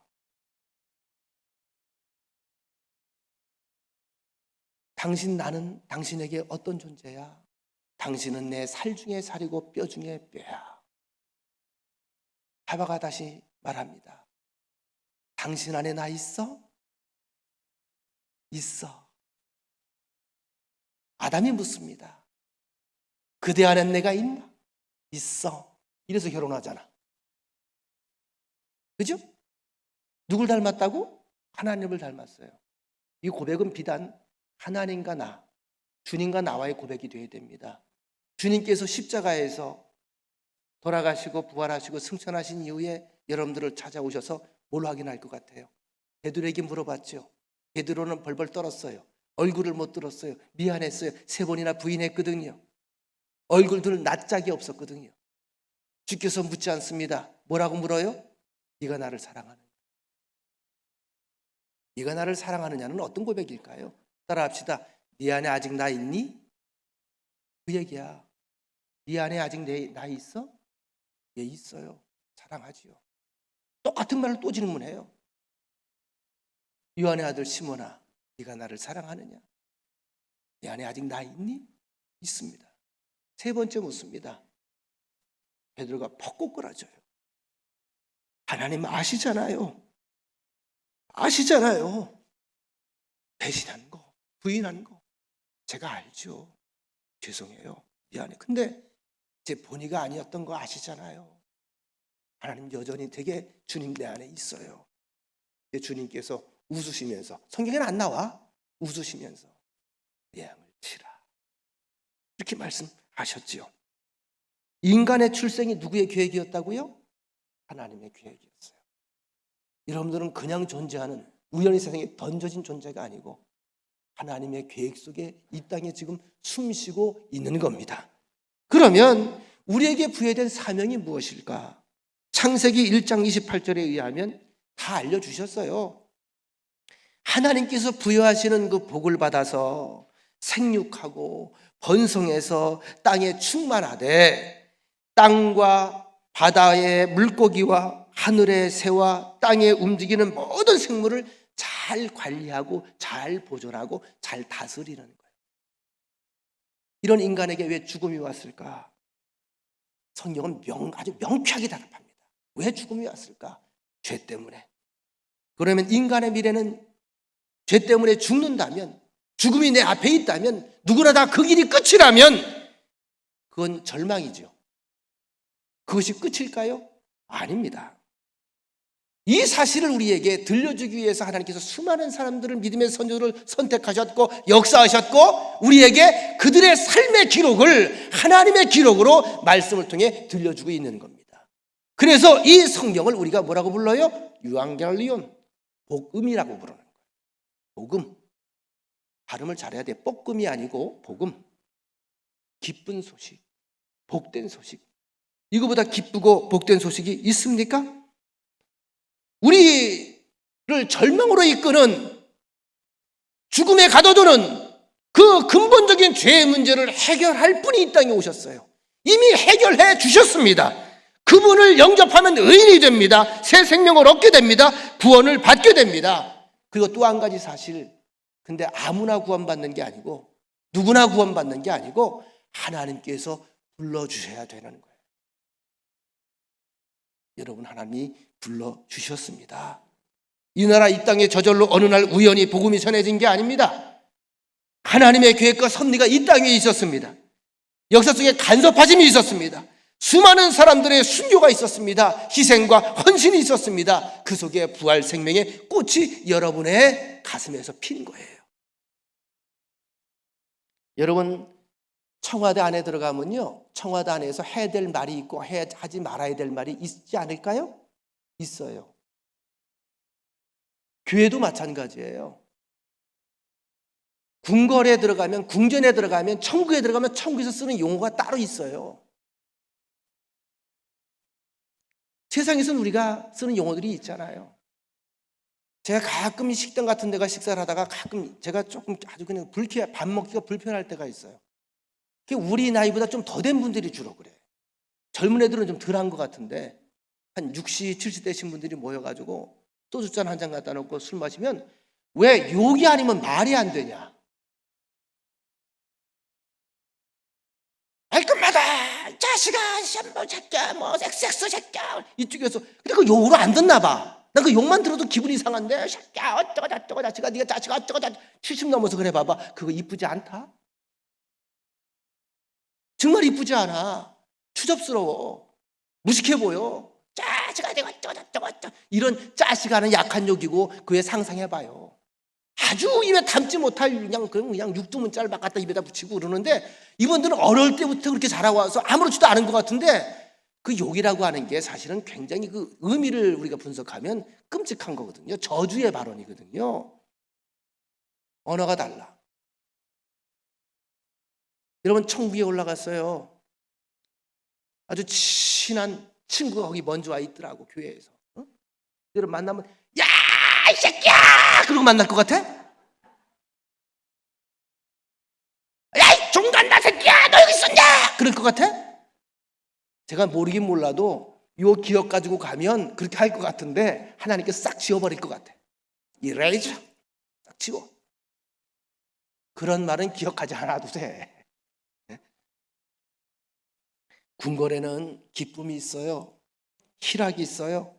나는 당신에게 어떤 존재야? 당신은 내 살 중에 살이고 뼈 중에 뼈야. 하와가 다시 말합니다. 당신 안에 나 있어? 있어. 아담이 묻습니다. 그대 안에 내가 있나? 있어. 이래서 결혼하잖아. 그죠? 누굴 닮았다고? 하나님을 닮았어요. 이 고백은 비단 하나님과 나, 주님과 나와의 고백이 되어야 됩니다. 주님께서 십자가에서 돌아가시고 부활하시고 승천하신 이후에 여러분들을 찾아오셔서 뭘 확인할 것 같아요? 베드로에게 물어봤죠. 베드로는 벌벌 떨었어요. 얼굴을 못 들었어요. 미안했어요. 3번이나 부인했거든요. 얼굴들은 낯짝이 없었거든요. 주께서 묻지 않습니다. 뭐라고 물어요? 네가 나를 사랑하느냐? 네가 나를 사랑하느냐는 어떤 고백일까요? 따라합시다. 네 안에 아직 나 있니? 그 얘기야. 네 안에 아직 나 있어? 예, 있어요. 사랑하지요. 똑같은 말을 또 질문해요. 요한의 아들 시몬아, 네가 나를 사랑하느냐? 네 안에 아직 나 있니? 있습니다. 3번째 묻습니다. 베드로가 퍽 꼬꾸라져요. 하나님 아시잖아요. 아시잖아요. 배신한 거, 부인한 거 제가 알죠. 죄송해요. 미안해. 근데 제 본의가 아니었던 거 아시잖아요. 하나님 여전히 되게 주님 내 안에 있어요. 주님께서 웃으시면서, 성경에는 안 나와, 웃으시면서 내 양을 치라 이렇게 말씀하셨지요. 인간의 출생이 누구의 계획이었다고요? 하나님의 계획이었어요. 여러분들은 그냥 존재하는 우연히 세상에 던져진 존재가 아니고 하나님의 계획 속에 이 땅에 지금 숨쉬고 있는 겁니다. 그러면 우리에게 부여된 사명이 무엇일까? 창세기 1장 28절에 의하면 다 알려주셨어요. 하나님께서 부여하시는 그 복을 받아서 생육하고 번성해서 땅에 충만하되 땅과 바다의 물고기와 하늘의 새와 땅에 움직이는 모든 생물을 잘 관리하고 잘 보존하고 잘 다스리는 거예요. 이런 인간에게 왜 죽음이 왔을까? 성경은 아주 명쾌하게 대답합니다. 왜 죽음이 왔을까? 죄 때문에. 그러면 인간의 미래는 죄 때문에 죽는다면, 죽음이 내 앞에 있다면, 누구나 다 그 길이 끝이라면 그건 절망이죠. 그것이 끝일까요? 아닙니다. 이 사실을 우리에게 들려주기 위해서 하나님께서 수많은 사람들을 믿음의 선조를 선택하셨고 역사하셨고 우리에게 그들의 삶의 기록을 하나님의 기록으로 말씀을 통해 들려주고 있는 겁니다. 그래서 이 성경을 우리가 뭐라고 불러요? 유앙겔리온, 복음이라고 부르는 거예요. 복음. 발음을 잘해야 돼. 볶음이 아니고 복음. 기쁜 소식, 복된 소식. 이거보다 기쁘고 복된 소식이 있습니까? 우리를 절망으로 이끄는, 죽음에 가둬두는 그 근본적인 죄의 문제를 해결할 분이 이 땅에 오셨어요. 이미 해결해 주셨습니다. 그분을 영접하면 의인이 됩니다. 새 생명을 얻게 됩니다. 구원을 받게 됩니다. 그리고 또 한 가지 사실, 근데 아무나 구원받는 게 아니고 누구나 구원받는 게 아니고 하나님께서 불러주셔야 되는 거예요. 여러분, 하나님이 불러주셨습니다. 이 나라 이 땅에 저절로 어느 날 우연히 복음이 전해진 게 아닙니다. 하나님의 계획과 섭리가 이 땅에 있었습니다. 역사 속에 간섭하심이 있었습니다. 수많은 사람들의 순교가 있었습니다. 희생과 헌신이 있었습니다. 그 속에 부활 생명의 꽃이 여러분의 가슴에서 핀 거예요. 여러분, 청와대 안에 들어가면요, 청와대 안에서 해야 될 말이 있고 하지 말아야 될 말이 있지 않을까요? 있어요. 교회도 마찬가지예요. 궁궐에 들어가면, 궁전에 들어가면, 천국에 들어가면 천국에서 쓰는 용어가 따로 있어요. 세상에서는 우리가 쓰는 용어들이 있잖아요. 제가 가끔 식당 같은 데가 식사를 하다가 가끔 제가 조금 아주 그냥 밥 먹기가 불편할 때가 있어요. 우리 나이보다 좀 더 된 분들이 주로 그래. 젊은 애들은 좀 덜한 것 같은데 한 60, 70 되신 분들이 모여가지고 소주잔 한 잔 갖다 놓고 술 마시면 왜 욕이 아니면 말이 안 되냐. 말끝마다 이 자식아, 뭐 새끼야, 뭐 섹스 새끼야 이쪽에서. 근데 그 욕으로 안 듣나 봐. 난 그 욕만 들어도 기분이 이상한데, 새끼야 어쩌고 저쩌고 자식아, 네가 자식아 어쩌고 저쩌고. 70 넘어서 그래 봐봐. 그거 이쁘지 않다? 정말 이쁘지 않아. 추접스러워. 무식해 보여. 자식아, 내가 어쩌고 저쩌고. 이런 자식아는 약한 욕이고 그에 상상해봐요. 아주 입에 담지 못할 그냥 육두문자를 막 갖다 입에다 붙이고 그러는데 이분들은 어릴 때부터 그렇게 자라와서 아무렇지도 않은 것 같은데 그 욕이라고 하는 게 사실은 굉장히 그 의미를 우리가 분석하면 끔찍한 거거든요. 저주의 발언이거든요. 언어가 달라. 여러분 천국에 올라갔어요. 아주 친한 친구가 거기 먼저 와 있더라고 교회에서. 여러분 만나면 야 이 새끼야 그러고 만날 것 같아? 야 이 종간나 새끼야 너 여기 있었냐? 그럴 것 같아? 제가 모르긴 몰라도 요 기억 가지고 가면 그렇게 할 것 같은데 하나님께서 싹 지워버릴 것 같아. 이레이저 싹 지워. 그런 말은 기억하지 않아도 돼. 궁궐에는 기쁨이 있어요. 희락이 있어요.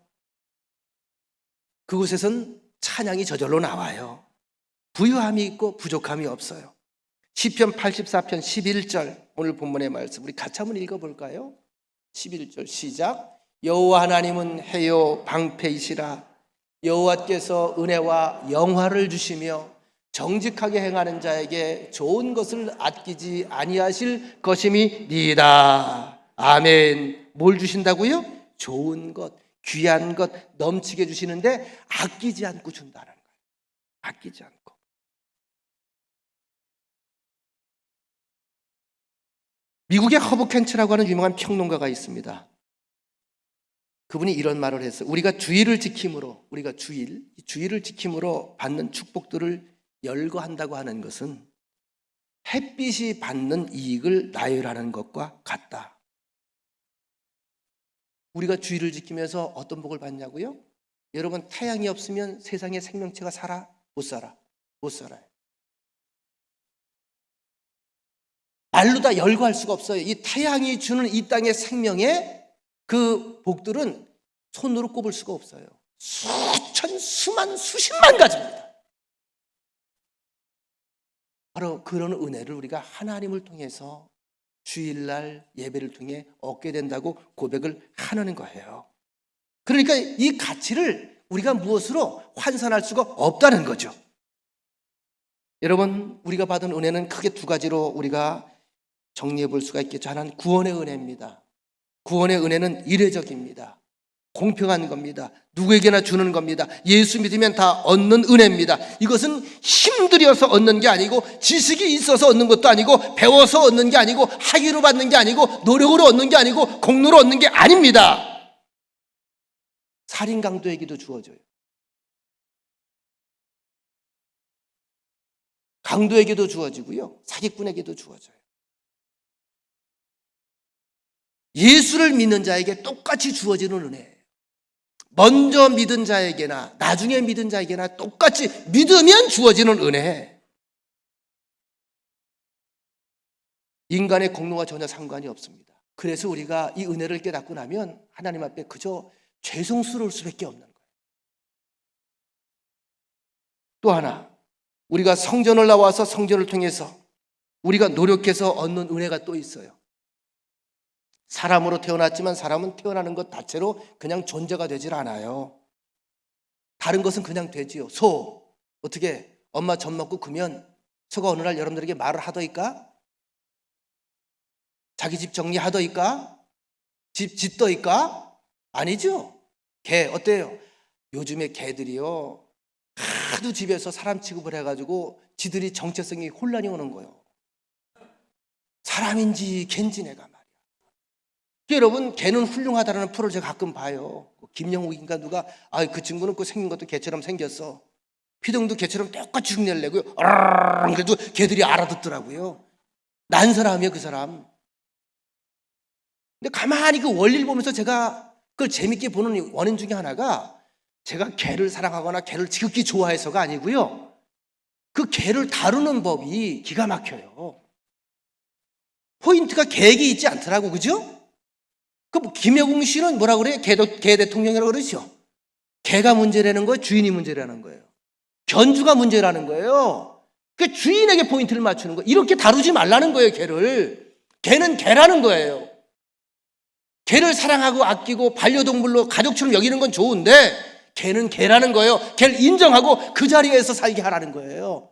그곳에선 찬양이 저절로 나와요. 부유함이 있고 부족함이 없어요. 시편 84편 11절 오늘 본문의 말씀 우리 같이 한번 읽어볼까요? 11절 시작. 여호와 하나님은 해요 방패이시라. 여호와께서 은혜와 영화를 주시며 정직하게 행하는 자에게 좋은 것을 아끼지 아니하실 것임이니이다. 아멘. 뭘 주신다고요? 좋은 것, 귀한 것 넘치게 주시는데 아끼지 않고 준다는 거예요. 아끼지 않고. 미국의 허브 켄츠라고 하는 유명한 평론가가 있습니다. 그분이 이런 말을 했어요. 우리가 주의를 지킴으로 주의를 지킴으로 받는 축복들을 열거한다고 하는 것은 햇빛이 받는 이익을 나열하는 것과 같다. 우리가 주의를 지키면서 어떤 복을 받냐고요? 여러분 태양이 없으면 세상에 생명체가 살아? 못 살아? 못 살아요. 말로 다 열거할 수가 없어요. 이 태양이 주는 이 땅의 생명의 그 복들은 손으로 꼽을 수가 없어요. 수천, 수만, 수십만 가지입니다. 바로 그런 은혜를 우리가 하나님을 통해서 주일날 예배를 통해 얻게 된다고 고백을 하는 거예요. 그러니까 이 가치를 우리가 무엇으로 환산할 수가 없다는 거죠. 여러분 우리가 받은 은혜는 크게 두 가지로 우리가 정리해 볼 수가 있겠죠. 하나는 구원의 은혜입니다. 구원의 은혜는 이례적입니다. 공평한 겁니다. 누구에게나 주는 겁니다. 예수 믿으면 다 얻는 은혜입니다. 이것은 힘들여서 얻는 게 아니고 지식이 있어서 얻는 것도 아니고 배워서 얻는 게 아니고 학위로 받는 게 아니고 노력으로 얻는 게 아니고 공로로 얻는 게 아닙니다. 살인 강도에게도 주어져요. 강도에게도 주어지고요. 사기꾼에게도 주어져요. 예수를 믿는 자에게 똑같이 주어지는 은혜예요. 먼저 믿은 자에게나 나중에 믿은 자에게나 똑같이 믿으면 주어지는 은혜. 인간의 공로와 전혀 상관이 없습니다. 그래서 우리가 이 은혜를 깨닫고 나면 하나님 앞에 그저 죄송스러울 수밖에 없는 거예요. 또 하나, 우리가 성전을 나와서 성전을 통해서 우리가 노력해서 얻는 은혜가 또 있어요. 사람으로 태어났지만 사람은 태어나는 것 자체로 그냥 존재가 되질 않아요. 다른 것은 그냥 되지요. 소 어떻게 엄마 젖 먹고 크면 소가 어느 날 여러분들에게 말을 하더이까? 자기 집 정리하더이까? 집 짓더이까? 아니죠. 개 어때요? 요즘에 개들이요 하도 집에서 사람 취급을 해가지고 지들이 정체성이 혼란이 오는 거예요. 사람인지 갠지 내가 말이야. 여러분 개는 훌륭하다라는 프로를 제가 가끔 봐요. 김영욱인가 누가 그 친구는 그 생긴 것도 개처럼 생겼어. 피동도 개처럼 똑같이 흉내를 내고요. 그래도 개들이 알아듣더라고요. 난 사람이에요 그 사람. 근데 가만히 그 원리를 보면서 제가 그걸 재밌게 보는 원인 중에 하나가 제가 개를 사랑하거나 개를 지극히 좋아해서가 아니고요. 그 개를 다루는 법이 기가 막혀요. 포인트가 개에게 있지 않더라고, 그죠? 그 김여궁 씨는 뭐라 그래요? 개 대통령이라고 그러죠. 개가 문제라는 거예요? 주인이 문제라는 거예요? 견주가 문제라는 거예요. 그 주인에게 포인트를 맞추는 거예요. 이렇게 다루지 말라는 거예요, 개를. 개는 개라는 거예요. 개를 사랑하고 아끼고 반려동물로 가족처럼 여기는 건 좋은데 걔는 걔라는 거예요. 걔를 인정하고 그 자리에서 살게 하라는 거예요.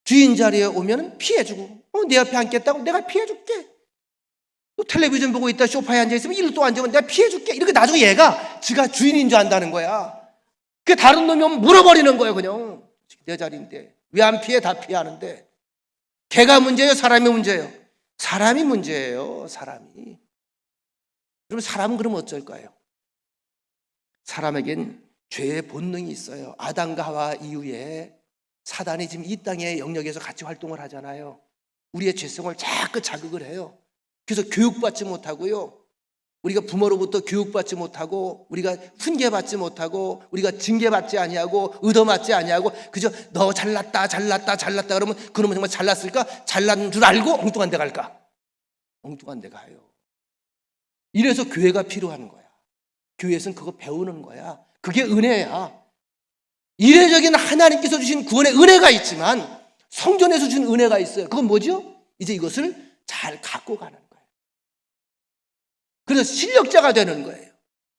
주인 자리에 오면 피해주고, 내 앞에 앉겠다고 내가 피해줄게. 또 텔레비전 보고 있다 소파에 앉아있으면 일로 또 앉으면 내가 피해줄게. 이렇게 나중에 얘가 지가 주인인 줄 안다는 거야. 그 다른 놈이 오면 물어버리는 거예요. 그냥 내 자리인데 왜 안 피해? 다 피하는데. 걔가 문제예요? 사람이 문제예요? 사람이 문제예요. 사람이. 그럼 사람은 그럼 어쩔까요? 사람에겐 죄의 본능이 있어요. 아담과 하와 이후에 사단이 지금 이 땅의 영역에서 같이 활동을 하잖아요. 우리의 죄성을 자꾸 자극을 해요. 그래서 교육받지 못하고요, 우리가 부모로부터 교육받지 못하고, 우리가 훈계받지 못하고, 우리가 징계받지 아니하고, 의도받지 아니하고, 그저 너 잘났다 잘났다 잘났다 그러면 그놈은 정말 잘났을까? 잘난 줄 알고 엉뚱한 데 갈까? 엉뚱한 데 가요. 이래서 교회가 필요한 거야. 교회에서는 그거 배우는 거야. 그게 은혜야. 이례적인 하나님께서 주신 구원의 은혜가 있지만 성전에서 주신 은혜가 있어요. 그건 뭐죠? 이제 이것을 잘 갖고 가는 거예요. 그래서 실력자가 되는 거예요.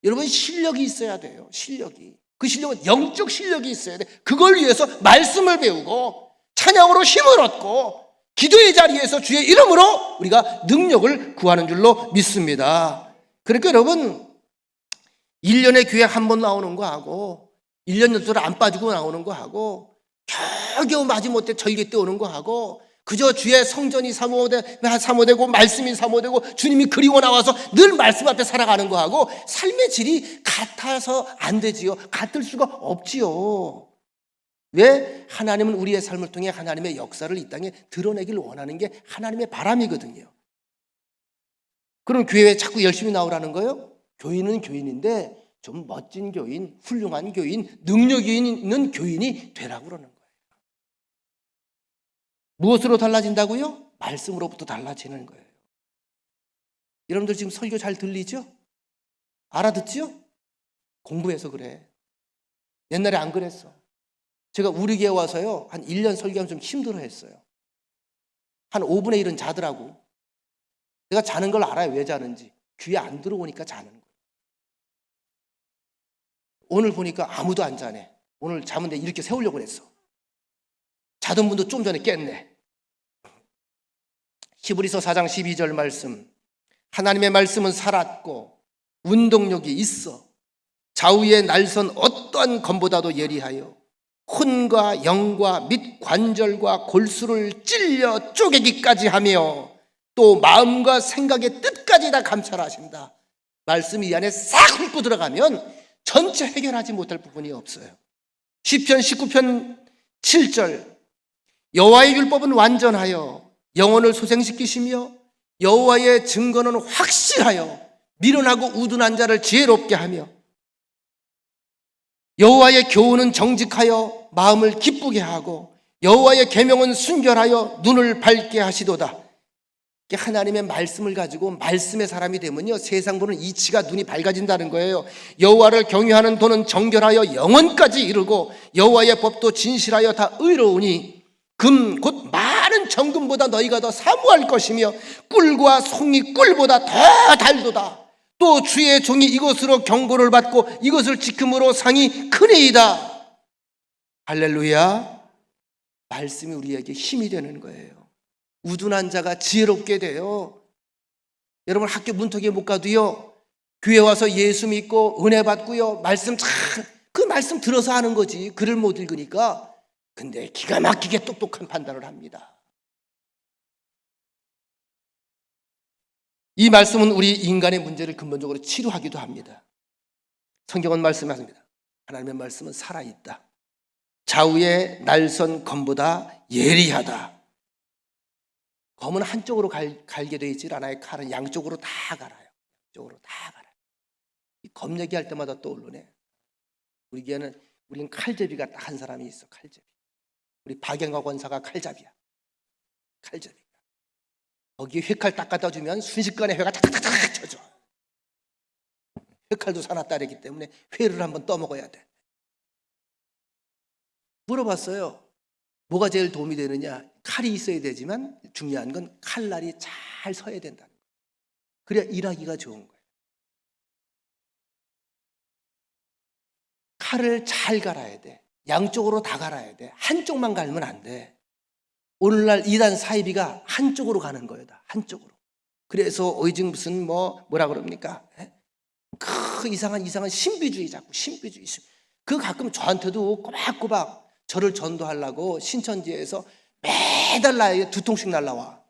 여러분, 실력이 있어야 돼요. 실력이. 그 실력은 영적 실력이 있어야 돼. 그걸 위해서 말씀을 배우고 찬양으로 힘을 얻고 기도의 자리에서 주의 이름으로 우리가 능력을 구하는 줄로 믿습니다. 그러니까 여러분, 1년에 교회 한 번 나오는 거 하고 1년 연속으로 안 빠지고 나오는 거 하고 겨우겨우 마지못해 절기 때 오는 거 하고 그저 주의 성전이 사모되고 말씀이 사모되고 주님이 그리워 나와서 늘 말씀 앞에 살아가는 거 하고 삶의 질이 같아서 안 되지요. 같을 수가 없지요. 왜? 하나님은 우리의 삶을 통해 하나님의 역사를 이 땅에 드러내기를 원하는 게 하나님의 바람이거든요. 그럼 교회에 자꾸 열심히 나오라는 거예요? 교인은 교인인데 좀 멋진 교인, 훌륭한 교인, 능력이 있는 교인이 되라고 그러는 거예요. 무엇으로 달라진다고요? 말씀으로부터 달라지는 거예요. 여러분들 지금 설교 잘 들리죠? 알아듣죠? 공부해서 그래. 옛날에 안 그랬어. 제가 우리 교회 와서요, 한 1년 설교하면 좀 힘들어 했어요. 한 5분의 1은 자더라고. 내가 자는 걸 알아요. 왜 자는지. 귀에 안 들어오니까 자는 거예요. 오늘 보니까 아무도 안 자네. 오늘 잠은 내 이렇게 세우려고 했어. 자던 분도 좀 전에 깼네. 히브리서 4장 12절 말씀. 하나님의 말씀은 살았고 운동력이 있어 좌우의 날선 어떠한 검보다도 예리하여 혼과 영과 및 관절과 골수를 찔려 쪼개기까지 하며 또 마음과 생각의 뜻까지 다 감찰하신다. 말씀이 이 안에 싹 훑고 들어가면 전체 해결하지 못할 부분이 없어요. 시편 19편 7절. 여호와의 율법은 완전하여 영혼을 소생시키시며 여호와의 증거는 확실하여 미련하고 우둔한 자를 지혜롭게 하며 여호와의 교훈은 정직하여 마음을 기쁘게 하고 여호와의 계명은 순결하여 눈을 밝게 하시도다. 하나님의 말씀을 가지고 말씀의 사람이 되면요, 세상 보는 이치가 눈이 밝아진다는 거예요. 여호와를 경외하는 도는 정결하여 영원까지 이르고 여호와의 법도 진실하여 다 의로우니 금 곧 많은 정금보다 너희가 더 사모할 것이며 꿀과 송이 꿀보다 더 달도다. 또 주의 종이 이것으로 경고를 받고 이것을 지킴으로 상이 크니이다. 할렐루야. 말씀이 우리에게 힘이 되는 거예요. 우둔한 자가 지혜롭게 돼요. 여러분, 학교 문턱에 못 가도요, 교회 와서 예수 믿고 은혜 받고요, 말씀 그 말씀 들어서 하는 거지. 글을 못 읽으니까. 근데 기가 막히게 똑똑한 판단을 합니다. 이 말씀은 우리 인간의 문제를 근본적으로 치료하기도 합니다. 성경은 말씀하십니다. 하나님의 말씀은 살아있다. 좌우의 날선 검보다 예리하다. 검은 한쪽으로 갈게 되어 있지 않아요. 칼은 양쪽으로 다 갈아요. 양쪽으로 다 갈아요. 이 검 얘기할 때마다 떠오르네. 우리는 칼제비가 딱 한 사람이 있어. 칼제비. 우리 박영화 권사가 칼잡이야. 칼잡이. 거기에 회칼 딱 갖다 주면 순식간에 회가 탁탁탁 쳐져. 회칼도 산화딸이기 때문에 회를 한번 떠먹어야 돼. 물어봤어요. 뭐가 제일 도움이 되느냐? 칼이 있어야 되지만 중요한 건 칼날이 잘 서야 된다는 거예요. 그래야 일하기가 좋은 거예요. 칼을 잘 갈아야 돼. 양쪽으로 다 갈아야 돼. 한쪽만 갈면 안 돼. 오늘날 이단 사이비가 한쪽으로 가는 거예요. 다 한쪽으로. 그래서 어이징 무슨 뭐라 그럽니까? 그 이상한 신비주의 자꾸 신비주의. 그 가끔 저한테도 꼬박꼬박 저를 전도하려고 신천지에서 매달 나에게 2통씩 날라와.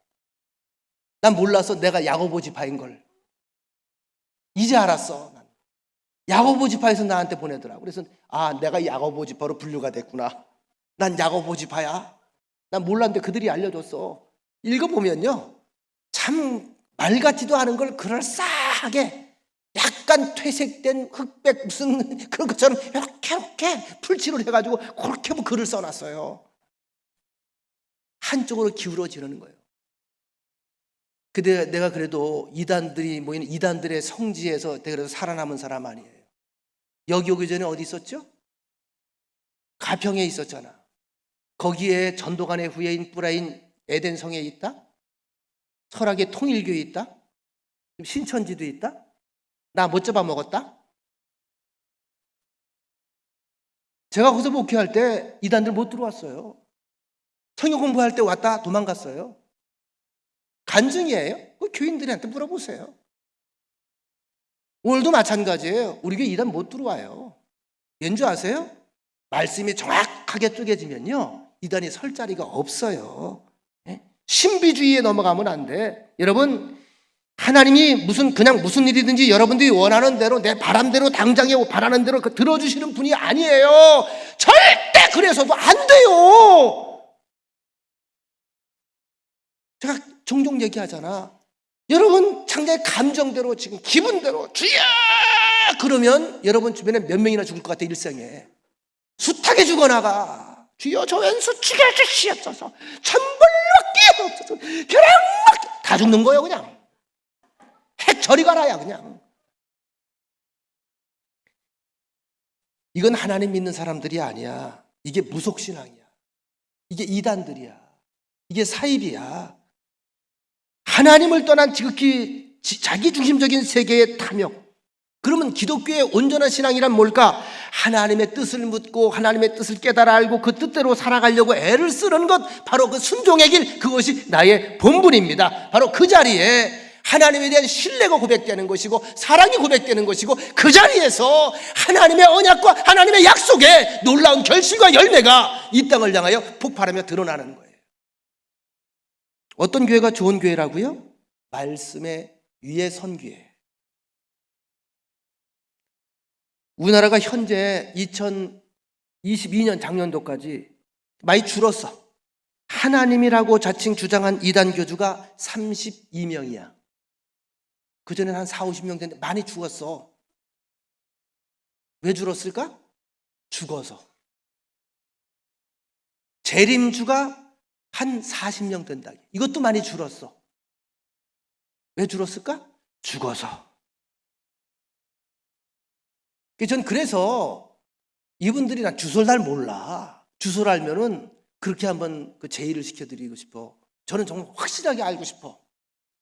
난 몰라서 내가 야고보 지파인 걸 이제 알았어. 난. 야고보 지파에서 나한테 보내더라고. 그래서 내가 야고보 지파로 분류가 됐구나. 난 야고보 지파야. 난 몰랐는데 그들이 알려줬어. 읽어보면요, 참 말 같지도 않은 걸 그럴싸하게 약간 퇴색된 흑백 무슨 그런 것처럼 이렇게 풀칠을 해가지고 그렇게 글을 써놨어요. 한쪽으로 기울어지는 거예요. 근데 내가 그래도 이단들이 모이는 이단들의 성지에서 내가 그래도 살아남은 사람 아니에요. 여기 오기 전에 어디 있었죠? 가평에 있었잖아. 거기에 전도관의 후예인 뿌라인 에덴성에 있다? 설악의 통일교에 있다? 신천지도 있다? 나 못 잡아먹었다? 제가 거기서 목회할 때 이단들 못 들어왔어요. 성경 공부할 때 왔다 도망갔어요. 간증이에요. 그 교인들한테 물어보세요. 오늘도 마찬가지예요. 우리 교회 이단 못 들어와요. 왠지 아세요? 말씀이 정확하게 쪼개지면요, 이단이 설 자리가 없어요. 신비주의에 넘어가면 안 돼. 여러분, 하나님이 그냥 무슨 일이든지 여러분들이 원하는 대로 내 바람대로 당장에 바라는 대로 들어주시는 분이 아니에요. 절대 그래서도 안 돼요. 제가 종종 얘기하잖아. 여러분 창자의 감정대로 지금 기분대로 주여 그러면 여러분 주변에 몇 명이나 죽을 것 같아. 일생에 숱하게 죽어나가. 주여 저 왼수 죽여주시옵소서. 천불받기 없어서 벼락맞기 다 죽는 거예요. 그냥 핵 저리 가라야. 그냥 이건 하나님 믿는 사람들이 아니야. 이게 무속신앙이야. 이게 이단들이야. 이게 사입이야. 하나님을 떠난 지극히 자기중심적인 세계의 탐욕. 그러면 기독교의 온전한 신앙이란 뭘까? 하나님의 뜻을 묻고 하나님의 뜻을 깨달아 알고 그 뜻대로 살아가려고 애를 쓰는 것, 바로 그 순종의 길, 그것이 나의 본분입니다. 바로 그 자리에 하나님에 대한 신뢰가 고백되는 것이고 사랑이 고백되는 것이고 그 자리에서 하나님의 언약과 하나님의 약속의 놀라운 결실과 열매가 이 땅을 향하여 폭발하며 드러나는 거예요. 어떤 교회가 좋은 교회라고요? 말씀의 위에 선 교회. 우리나라가 현재 2022년 작년도까지 많이 줄었어. 하나님이라고 자칭 주장한 이단 교주가 32명이야. 그전에는 한 40-50명 됐는데 많이 죽었어. 왜 줄었을까? 죽어서. 재림주가 한 40명 된다. 이것도 많이 줄었어. 왜 줄었을까? 죽어서. 전 그래서 이분들이 나 주소를 잘 몰라. 주소를 알면은 그렇게 한번 그 제의를 시켜드리고 싶어. 저는 정말 확실하게 알고 싶어.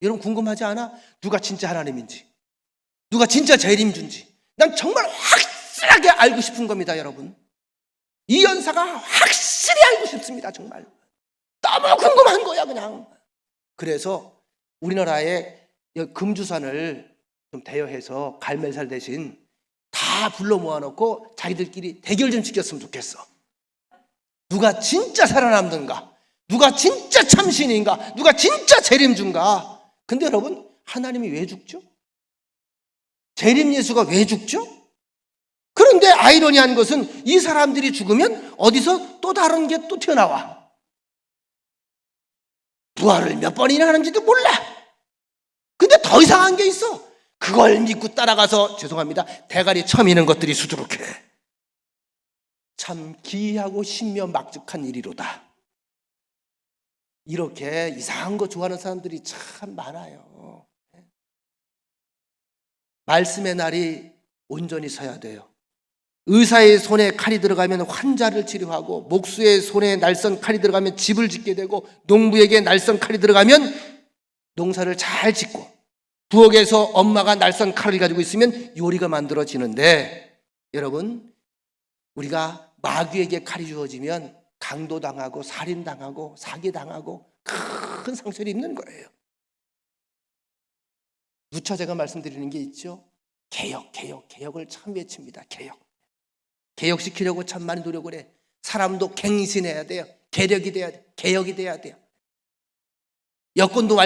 여러분 궁금하지 않아? 누가 진짜 하나님인지, 누가 진짜 재림주인지. 난 정말 확실하게 알고 싶은 겁니다, 여러분. 이 연사가 확실히 알고 싶습니다, 정말. 너무 궁금한 거야, 그냥. 그래서 우리나라의 금주산을 좀 대여해서 갈매살 대신 다 불러 모아놓고 자기들끼리 대결 좀 시켰으면 좋겠어. 누가 진짜 살아남는가? 누가 진짜 참신인가? 누가 진짜 재림주인가? 근데 여러분, 하나님이 왜 죽죠? 재림 예수가 왜 죽죠? 그런데 아이러니한 것은 이 사람들이 죽으면 어디서 또 다른 게 또 튀어나와. 부활을 몇 번이나 하는지도 몰라. 근데 더 이상한 게 있어. 그걸 믿고 따라가서 죄송합니다, 대가리 쳐미는 것들이 수두룩해. 참 기이하고 신묘막측한 일이로다. 이렇게 이상한 거 좋아하는 사람들이 참 많아요. 말씀의 날이 온전히 서야 돼요. 의사의 손에 칼이 들어가면 환자를 치료하고, 목수의 손에 날선 칼이 들어가면 집을 짓게 되고, 농부에게 날선 칼이 들어가면 농사를 잘 짓고, 부엌에서 엄마가 날선 칼을 가지고 있으면 요리가 만들어지는데, 여러분 우리가 마귀에게 칼이 주어지면 강도당하고 살인당하고 사기당하고 큰 상처를 입는 거예요. 누차 제가 말씀드리는 게 있죠. 개혁을 참 외칩니다. 개혁시키려고 참 많이 노력을 해. 사람도 갱신해야 돼요. 개혁이 돼야 돼요. 여권도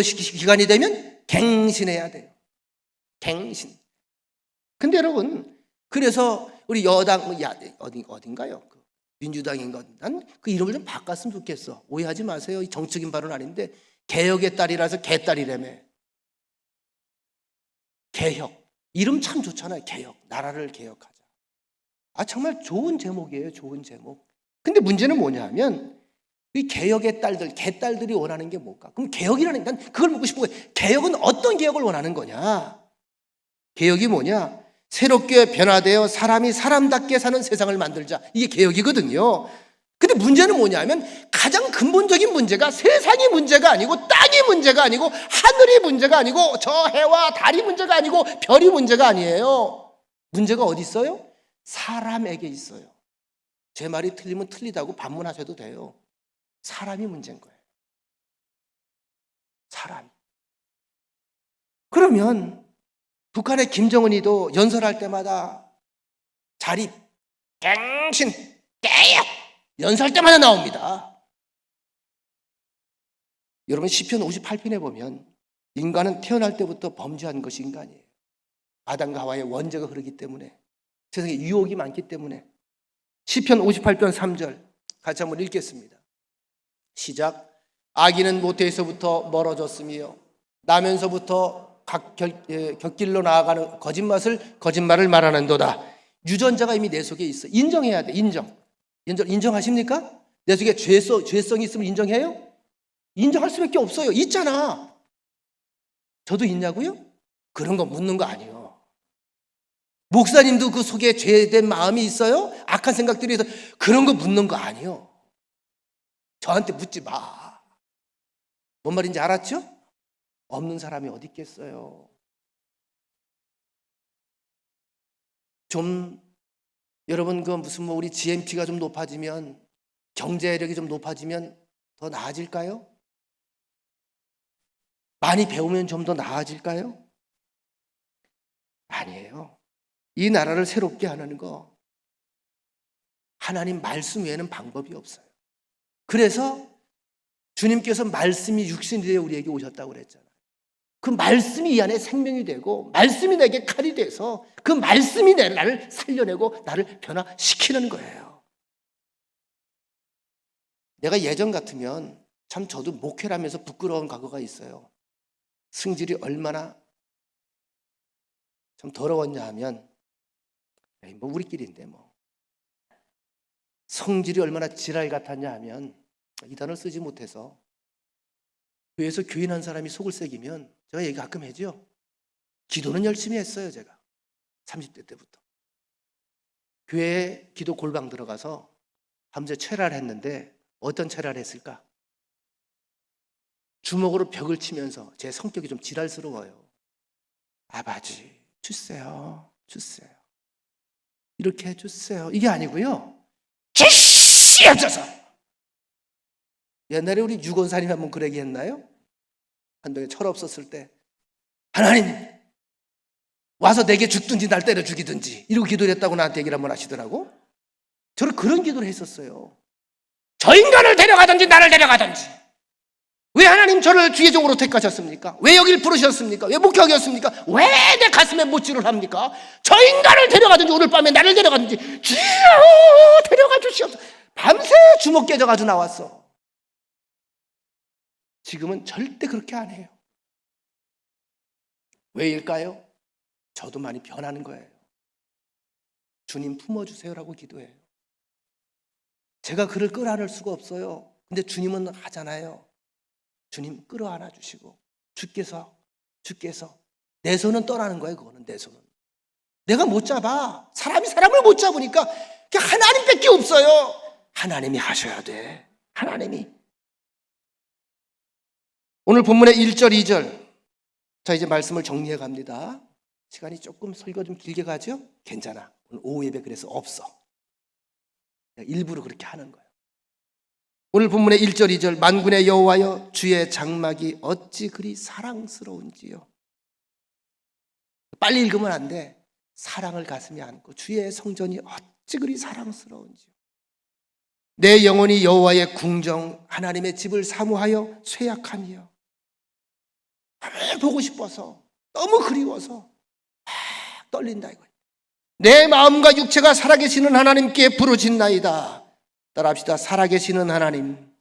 기간이 되면 갱신해야 돼요. 갱신. 근데 여러분, 그래서 우리 여당 어딘가요? 민주당인가? 난 그 이름을 좀 바꿨으면 좋겠어. 오해하지 마세요. 정치적인 발언은 아닌데 개혁의 딸이라서 개딸이라며. 개혁. 이름 참 좋잖아요. 개혁. 나라를 개혁하자. 정말 좋은 제목이에요. 좋은 제목. 근데 문제는 뭐냐면 이 개혁의 딸들, 개딸들이 원하는 게 뭘까? 그럼 개혁이라는, 난 그걸 묻고 싶은 거예요. 개혁은 어떤 개혁을 원하는 거냐? 개혁이 뭐냐? 새롭게 변화되어 사람이 사람답게 사는 세상을 만들자. 이게 개혁이거든요. 근데 문제는 뭐냐면 가장 근본적인 문제가 세상이 문제가 아니고 땅이 문제가 아니고 하늘이 문제가 아니고 저 해와 달이 문제가 아니고 별이 문제가 아니에요. 문제가 어디 있어요? 사람에게 있어요. 제 말이 틀리면 틀리다고 반문하셔도 돼요. 사람이 문제인 거예요. 사람. 그러면 북한의 김정은이도 연설할 때마다 자립, 갱신, 개혁 연설할 때마다 나옵니다. 여러분 시편 58편에 보면 인간은 태어날 때부터 범죄한 것이 인간이에요. 아담과 하와의 원죄가 그러기 때문에 세상에 유혹이 많기 때문에 시편 58편 3절 같이 한번 읽겠습니다. 시작. 악인은 모태에서부터 멀어졌으며 나면서부터 각 곁길로 나아가는 거짓말을 말하는도다. 유전자가 이미 내 속에 있어. 인정해야 돼. 인정하십니까? 내 속에 죄성이 있으면 인정해요? 인정할 수밖에 없어요. 있잖아. 저도 있냐고요? 그런 거 묻는 거 아니에요. 목사님도 그 속에 죄된 마음이 있어요? 악한 생각들이 있어요? 그런 거 묻는 거 아니에요. 저한테 묻지 마. 뭔 말인지 알았죠? 없는 사람이 어디 있겠어요. 좀 여러분 우리 GNP가 좀 높아지면 경제력이 좀 높아지면 더 나아질까요? 많이 배우면 좀 더 나아질까요? 아니에요. 이 나라를 새롭게 하는 거 하나님 말씀 외에는 방법이 없어요. 그래서 주님께서 말씀이 육신이 되어 우리에게 오셨다고 그랬잖아요. 그 말씀이 이 안에 생명이 되고 말씀이 내게 칼이 돼서 그 말씀이 나를 살려내고 나를 변화시키는 거예요. 내가 예전 같으면 참 저도 목회를 하면서 부끄러운 과거가 있어요. 승질이 얼마나 참 더러웠냐 하면 뭐 우리끼리인데 뭐 성질이 얼마나 지랄 같았냐 하면 이 단어를 쓰지 못해서 교회에서 교인 한 사람이 속을 새기면 제가 얘기 가끔 해죠. 기도는 열심히 했어요. 제가 30대 때부터 교회에 기도 골방 들어가서 밤새 철야를 했는데 어떤 철야를 했을까? 주먹으로 벽을 치면서 제 성격이 좀 지랄스러워요. 아버지 주세요. 이렇게 해주세요. 이게 아니고요. 지시해줘서. 옛날에 우리 유건사님 한번 그러게 했나요? 한동에 철 없었을 때 하나님 와서 내게 죽든지 날 때려 죽이든지 이러고 기도를 했다고 나한테 얘기를 한번 하시더라고. 저는 그런 기도를 했었어요. 저 인간을 데려가든지 나를 데려가든지. 왜 하나님 저를 주의종으로 택하셨습니까? 왜 여기를 부르셨습니까? 왜 목회하셨습니까? 왜 내 가슴에 못질을 합니까? 저 인간을 데려가든지 오늘 밤에 나를 데려가든지 주여 데려가 주시옵소서. 밤새 주먹 깨져가지고 나왔어. 지금은 절대 그렇게 안 해요. 왜일까요? 저도 많이 변하는 거예요. 주님 품어주세요라고 기도해요. 제가 그를 끌어안을 수가 없어요. 근데 주님은 하잖아요. 주님 끌어안아 주시고 주께서 내 손은 떠나는 거예요. 그거는 내 손은. 내가 못 잡아. 사람이 사람을 못 잡으니까 하나님밖에 없어요. 하나님이 하셔야 돼. 하나님이. 오늘 본문의 1절 2절 자 이제 말씀을 정리해 갑니다. 시간이 조금 설교 좀 길게 가죠? 괜찮아. 오늘 오후 예배 그래서 없어. 일부러 그렇게 하는 거예요. 오늘 본문의 1절 2절 만군의 여호와여 주의 장막이 어찌 그리 사랑스러운지요. 빨리 읽으면 안 돼. 사랑을 가슴에 안고 주의 성전이 어찌 그리 사랑스러운지요. 내 영혼이 여호와의 궁정 하나님의 집을 사모하여 쇠약하니요. 너무 보고 싶어서 너무 그리워서 막 떨린다 이거예요. 내 마음과 육체가 살아계시는 하나님께 부르짖나이다. 따라합시다. 살아계시는 하나님,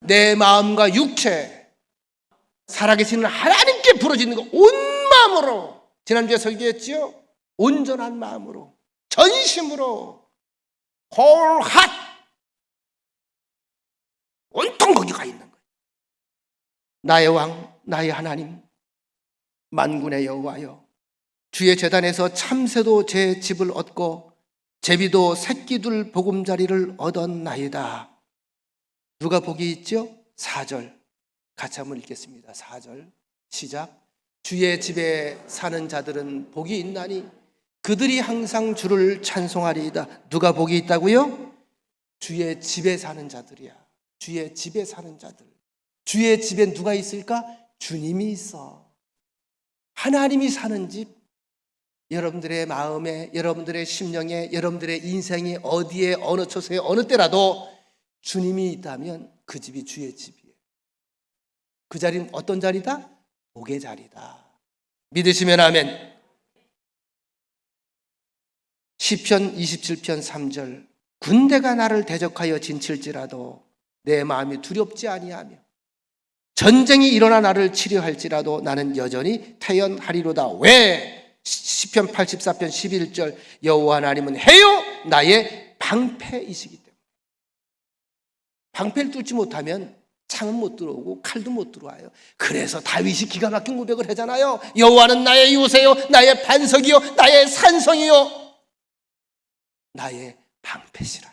내 마음과 육체 살아계시는 하나님께 부르짖는 거 온 마음으로. 지난주에 설교했지요. 온전한 마음으로, 전심으로, whole heart, 온통 거기 가 있는 거예요. 나의 왕, 나의 하나님, 만군의 여호와여, 주의 제단에서 참새도 제 집을 얻고 제비도 새끼들 보금자리를 얻었나이다. 누가 복이 있죠? 4절 같이 한번 읽겠습니다. 4절 시작. 주의 집에 사는 자들은 복이 있나니 그들이 항상 주를 찬송하리이다. 누가 복이 있다고요? 주의 집에 사는 자들이야. 주의 집에 사는 자들. 주의 집에 누가 있을까? 주님이 있어. 하나님이 사는 집. 여러분들의 마음에, 여러분들의 심령에, 여러분들의 인생이 어디에 어느 초소에 어느 때라도 주님이 있다면 그 집이 주의 집이에요. 그 자리는 어떤 자리다? 복의 자리다. 믿으시면 아멘. 시편 27편 3절 군대가 나를 대적하여 진칠지라도 내 마음이 두렵지 아니하며 전쟁이 일어나 나를 치료할지라도 나는 여전히 태연하리로다. 왜? 시편 84편 11절 여호와 하나님은 해요 나의 방패이시기 때문에. 방패를 뚫지 못하면 창은 못 들어오고 칼도 못 들어와요. 그래서 다윗이 기가 막힌 고백을 하잖아요. 여호와는 나의 요새요 나의 반석이요 나의 산성이요 나의 방패시라.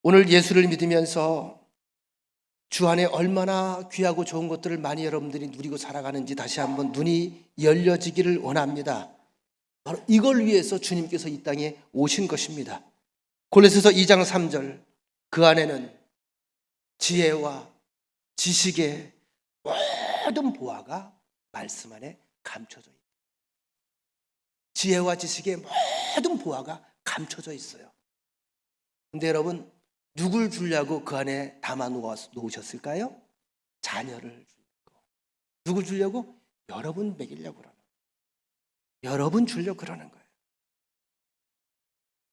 오늘 예수를 믿으면서 주 안에 얼마나 귀하고 좋은 것들을 많이 여러분들이 누리고 살아가는지 다시 한번 눈이 열려지기를 원합니다. 바로 이걸 위해서 주님께서 이 땅에 오신 것입니다. 골로새서 2장 3절 그 안에는 지혜와 지식의 모든 보화가 말씀 안에 감춰져 있다. 지혜와 지식의 모든 보화가 감춰져 있어요. 근데 여러분 누굴 주려고 그 안에 담아 놓으셨을까요? 자녀를 주려고. 누굴 주려고? 여러분 먹이려고 그러는 거예요. 여러분 주려고 그러는 거예요.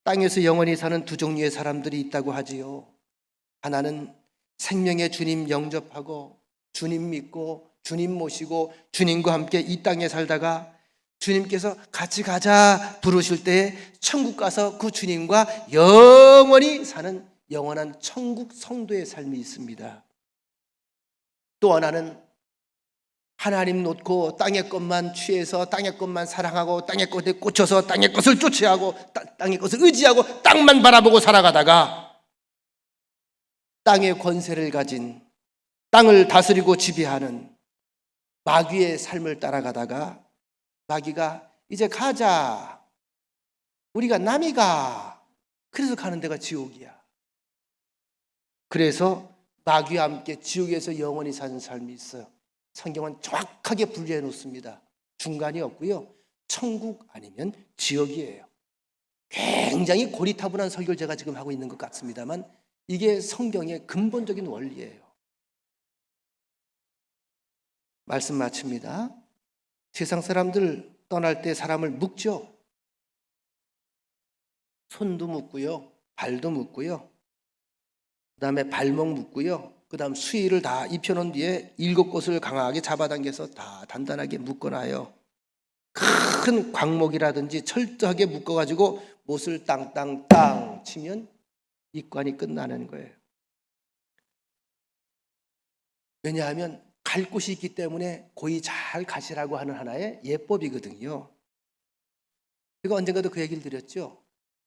땅에서 영원히 사는 두 종류의 사람들이 있다고 하지요. 하나는 생명의 주님 영접하고 주님 믿고 주님 모시고 주님과 함께 이 땅에 살다가 주님께서 같이 가자 부르실 때 천국 가서 그 주님과 영원히 사는 영원한 천국 성도의 삶이 있습니다. 또 하나는 하나님 놓고 땅의 것만 취해서 땅의 것만 사랑하고 땅의 것에 꽂혀서 땅의 것을 쫓아하고 땅의 것을 의지하고 땅만 바라보고 살아가다가 땅의 권세를 가진 땅을 다스리고 지배하는 마귀의 삶을 따라가다가 마귀가 이제 가자 우리가 남이 가 그래서 가는 데가 지옥이야. 그래서 마귀와 함께 지옥에서 영원히 사는 삶이 있어요. 성경은 정확하게 분리해 놓습니다. 중간이 없고요. 천국 아니면 지옥이에요. 굉장히 고리타분한 설교를 제가 지금 하고 있는 것 같습니다만 이게 성경의 근본적인 원리예요. 말씀 마칩니다. 세상 사람들 떠날 때 사람을 묶죠. 손도 묶고요. 발도 묶고요. 그 다음에 발목 묶고요. 그 다음 수의를 다 입혀놓은 뒤에 7곳을 강하게 잡아당겨서 다 단단하게 묶어놔요. 큰 광목이라든지 철저하게 묶어가지고 못을 땅땅땅 치면 입관이 끝나는 거예요. 왜냐하면 갈 곳이 있기 때문에 고이 잘 가시라고 하는 하나의 예법이거든요. 제가 언젠가도 그 얘기를 드렸죠.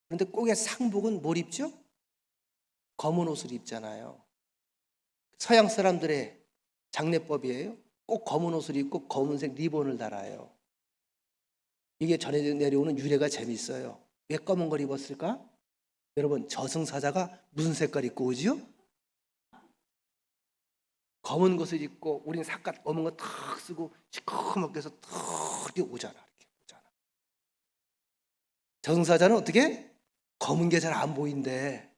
그런데 꼭의 상복은 뭘 입죠? 검은 옷을 입잖아요. 서양 사람들의 장례법이에요. 꼭 검은 옷을 입고 검은색 리본을 달아요. 이게 전해 내려오는 유래가 재밌어요. 왜 검은 걸 입었을까? 여러분, 저승사자가 무슨 색깔 입고 오지요? 검은 것을 입고 우린 삿갓 검은 거 탁 쓰고 시커멓게 해서 탁 이렇게 오잖아. 이렇게 오잖아. 저승사자는 어떻게? 검은 게 잘 안 보인대.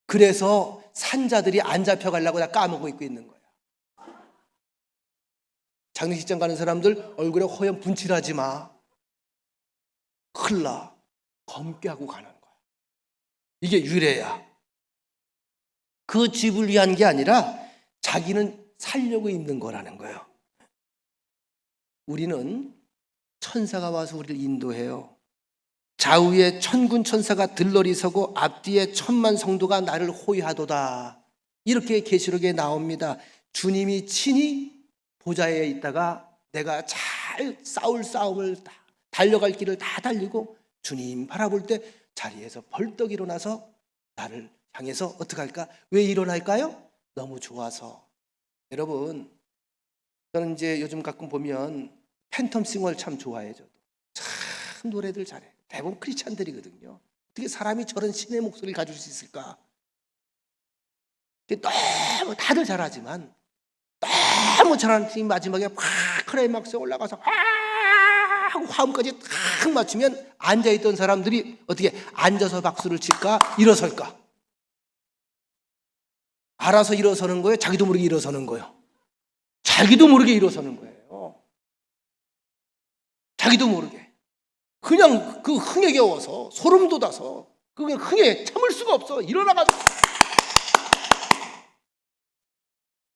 그래서 산자들이 안 잡혀가려고 다 까먹고 입고 있는 거야. 장례식장 가는 사람들 얼굴에 허연 분칠하지 마. 큰일 나. 검게 하고 가는 거야. 이게 유래야. 그 집을 위한 게 아니라 자기는 살려고 입는 거라는 거예요. 우리는 천사가 와서 우리를 인도해요. 좌우에 천군 천사가 들러리 서고 앞뒤에 천만 성도가 나를 호위하도다. 이렇게 계시록에 나옵니다. 주님이 친히 보좌에 있다가 내가 잘 싸울 싸움을 달려갈 길을 다 달리고 주님 바라볼 때 자리에서 벌떡 일어나서 나를 향해서 어떻게 할까? 왜 일어날까요? 너무 좋아서. 여러분, 저는 이제 요즘 가끔 보면 팬텀싱어를 참 좋아해요. 저도 참 노래들 잘해. 대부분 크리스찬들이거든요. 어떻게 사람이 저런 신의 목소리를 가질 수 있을까? 너무 다들 잘하지만 너무 잘하는 팀이 마지막에 팍 클라이막스에 올라가서 하고 화음까지 탁 맞추면 앉아있던 사람들이 어떻게 앉아서 박수를 칠까? 일어설까? 알아서 일어서는 거예요? 자기도 모르게 일어서는 거예요? 자기도 모르게 일어서는 거예요. 자기도 모르게. 그냥 그 흥에 겨워서 소름 돋아서 그냥 흥에 참을 수가 없어. 일어나가지고.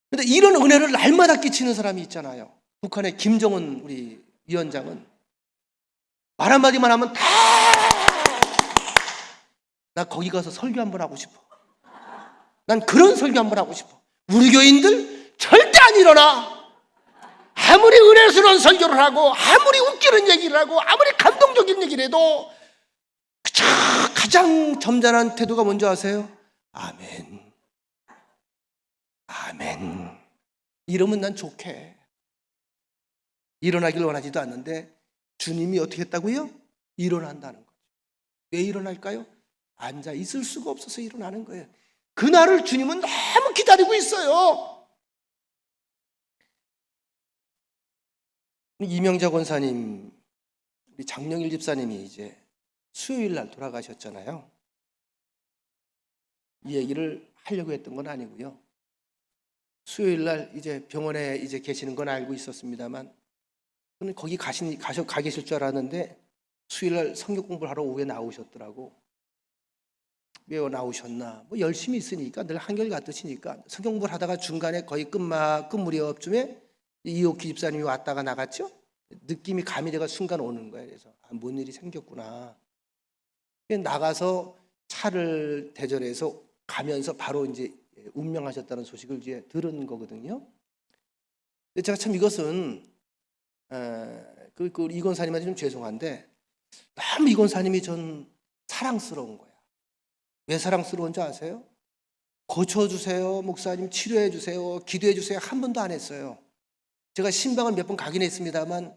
근데 이런 은혜를 날마다 끼치는 사람이 있잖아요. 북한의 김정은 우리 위원장은 말 한마디만 하면 다 나 거기 가서 설교 한번 하고 싶어. 난 그런 설교 한번 하고 싶어. 우리 교인들 절대 안 일어나. 아무리 은혜스러운 설교를 하고 아무리 웃기는 얘기를 하고 아무리 감동적인 얘기를 해도 가장 점잖은 태도가 뭔지 아세요? 아멘. 아멘. 이러면 난 좋게. 일어나길 원하지도 않는데 주님이 어떻게 했다고요? 일어난다는 거죠. 왜 일어날까요? 앉아 있을 수가 없어서 일어나는 거예요. 그날을 주님은 너무 기다리고 있어요. 이명자 권사님, 우리 장영일 집사님이 이제 수요일 날 돌아가셨잖아요. 이 얘기를 하려고 했던 건 아니고요. 수요일 날 이제 병원에 이제 계시는 건 알고 있었습니다만, 저는 거기 가 계실 줄 알았는데 수요일 날 성경 공부를 하러 오후에 나오셨더라고. 왜 나오셨나? 뭐 열심히 있으니까 늘 한결같으시니까 성경 공부를 하다가 중간에 거의 끝 무렵쯤에 이옥희 집사님이 왔다가 나갔죠? 느낌이 가미돼가 순간 오는 거예요. 그래서 뭔 일이 생겼구나. 나가서 차를 대절해서 가면서 바로 이제 운명하셨다는 소식을 이제 들은 거거든요. 근데 제가 참 이것은 이 권사님한테 좀 죄송한데 너무 이 권사님이 전 사랑스러운 거야. 왜 사랑스러운지 아세요? 고쳐주세요, 목사님 치료해주세요, 기도해주세요 한 번도 안 했어요. 제가 신방을 몇 번 가긴 했습니다만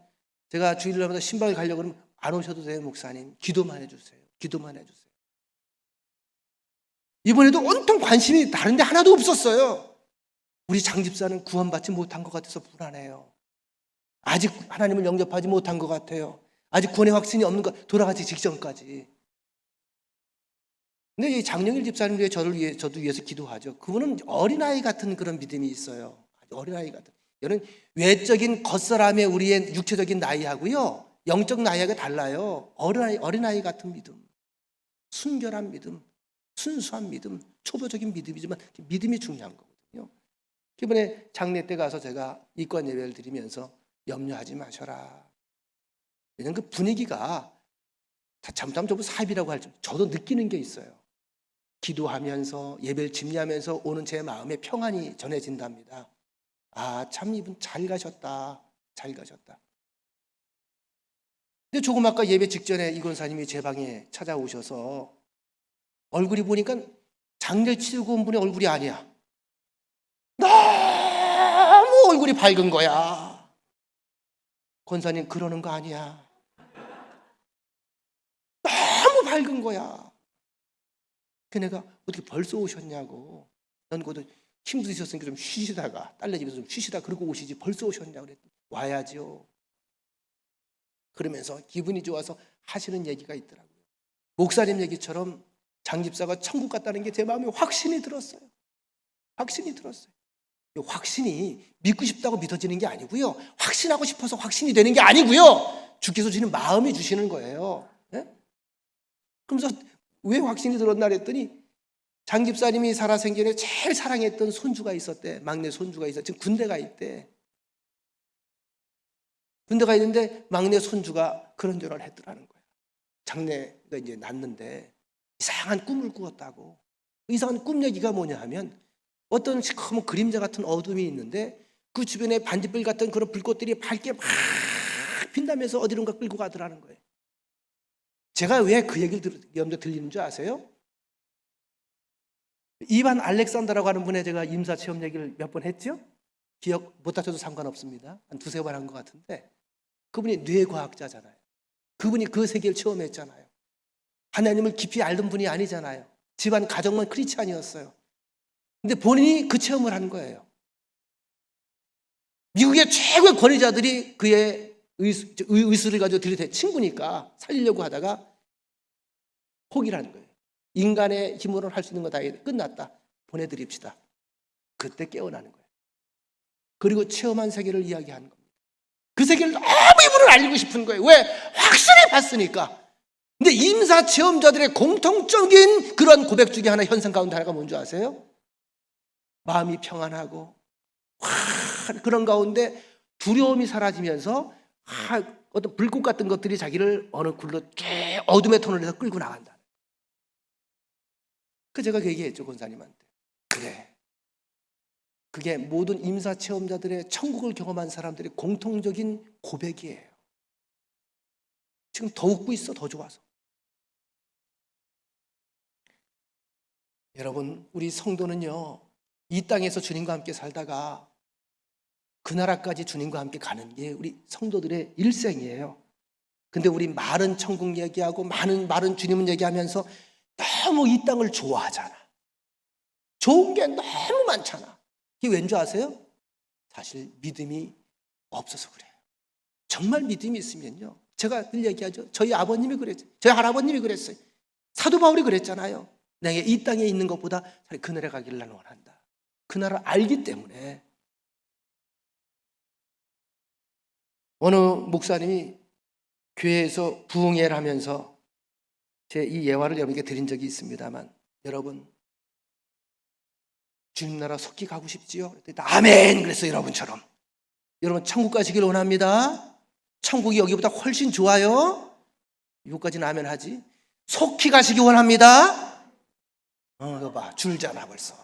제가 주일날마다 신방을 가려고 그러면 안 오셔도 돼요, 목사님. 기도만 해주세요. 기도만 해주세요. 이번에도 온통 관심이 다른 데 하나도 없었어요. 우리 장 집사는 구원받지 못한 것 같아서 불안해요. 아직 하나님을 영접하지 못한 것 같아요. 아직 구원의 확신이 없는 것, 돌아가기 직전까지. 근데 이 장영일 집사님 위해 저도 위해서 기도하죠. 그분은 어린아이 같은 그런 믿음이 있어요. 어린아이 같은. 이런 외적인 겉사람의 우리의 육체적인 나이하고요, 영적 나이하고 달라요. 어린아이 같은 믿음, 순결한 믿음, 순수한 믿음, 초보적인 믿음이지만 믿음이 중요한 거거든요. 이번에 장례 때 가서 제가 이권 예배를 드리면서 염려하지 마셔라. 왜냐면 그 분위기가 다 잘못하면 저도 사입이라고 할지 저도 느끼는 게 있어요. 기도하면서 예배를 집례하면서 오는 제 마음에 평안이 전해진답니다. 아, 참 이분 잘 가셨다. 잘 가셨다. 근데 조금 아까 예배 직전에 이 권사님이 제 방에 찾아오셔서 얼굴이 보니까 장례 치르고 온 분의 얼굴이 아니야. 너무 얼굴이 밝은 거야. 권사님 그러는 거 아니야. 너무 밝은 거야. 그 내가 어떻게 벌써 오셨냐고. 넌 그것도 힘드셨으니까 좀 쉬시다가 딸네 집에서 좀 쉬시다 그러고 오시지 벌써 오셨냐고 그랬더니 와야죠. 그러면서 기분이 좋아서 하시는 얘기가 있더라고요. 목사님 얘기처럼 장 집사가 천국 갔다는 게 제 마음에 확신이 들었어요. 확신이 들었어요. 확신이 믿고 싶다고 믿어지는 게 아니고요. 확신하고 싶어서 확신이 되는 게 아니고요. 주께서 주시는 마음이 주시는 거예요. 네? 그러면서 왜 확신이 들었나 그랬더니 장 집사님이 살아생전에 제일 사랑했던 손주가 있었대. 막내 손주가 있었대. 지금 군대 가 있대. 군대가 있는데 막내 손주가 그런 전화를 했더라는 거예요. 장래가 이제 났는데 이상한 꿈을 꾸었다고. 이상한 꿈 얘기가 뭐냐 하면 어떤 시커먼 그림자 같은 어둠이 있는데 그 주변에 반딧불 같은 그런 불꽃들이 밝게 막 핀다면서 어디론가 끌고 가더라는 거예요. 제가 왜 그 얘기를 여러분들 들리는 줄 아세요? 이반 알렉산더라고 하는 분의 제가 임사 체험 얘기를 몇 번 했죠? 기억 못 하셔도 상관없습니다. 한 두세 번 한 것 같은데 그분이 뇌과학자잖아요. 그분이 그 세계를 체험했잖아요. 하나님을 깊이 알던 분이 아니잖아요. 집안 가정만 크리스찬이었어요. 근데 본인이 그 체험을 한 거예요. 미국의 최고의 권위자들이 그의 의술을 가지고 들이대 친구니까 살리려고 하다가 포기를 한 거예요. 인간의 힘으로는 할 수 있는 거 다 끝났다. 보내드립시다. 그때 깨어나는 거예요. 그리고 체험한 세계를 이야기하는 겁니다. 그 세계를 너무 이분을 알리고 싶은 거예요. 왜? 확실히 봤으니까. 근데 임사 체험자들의 공통적인 그런 고백 중에 하나, 현상 가운데 하나가 뭔지 아세요? 마음이 평안하고 그런 가운데 두려움이 사라지면서 어떤 불꽃 같은 것들이 자기를 어느 굴로 어둠의 터널에서 끌고 나간다. 그 제가 그 얘기했죠, 권사님한테. 그래, 그게 모든 임사 체험자들의 천국을 경험한 사람들의 공통적인 고백이에요. 지금 더 웃고 있어, 더 좋아서. 여러분, 우리 성도는요, 이 땅에서 주님과 함께 살다가 그 나라까지 주님과 함께 가는 게 우리 성도들의 일생이에요. 근데 우리 말은 천국 얘기하고 말은 주님은 얘기하면서 너무 이 땅을 좋아하잖아. 좋은 게 너무 많잖아. 이게 왠 줄 아세요? 사실 믿음이 없어서 그래요. 정말 믿음이 있으면요, 제가 늘 얘기하죠. 저희 아버님이 그랬어요. 저희 할아버님이 그랬어요. 사도 바울이 그랬잖아요. 내가 이 땅에 있는 것보다 그 나라에 가기를 나는 원한다. 그 나라를 알기 때문에. 어느 목사님이 교회에서 부흥회를 하면서 제 이 예화를 여러분께 드린 적이 있습니다만, 여러분 주님 나라 속히 가고 싶지요? 아멘 그랬어요. 여러분처럼. 여러분 천국 가시길 원합니다. 천국이 여기보다 훨씬 좋아요. 이거까지는 아멘 하지. 속히 가시기 원합니다. 이거 봐, 줄잖아 벌써.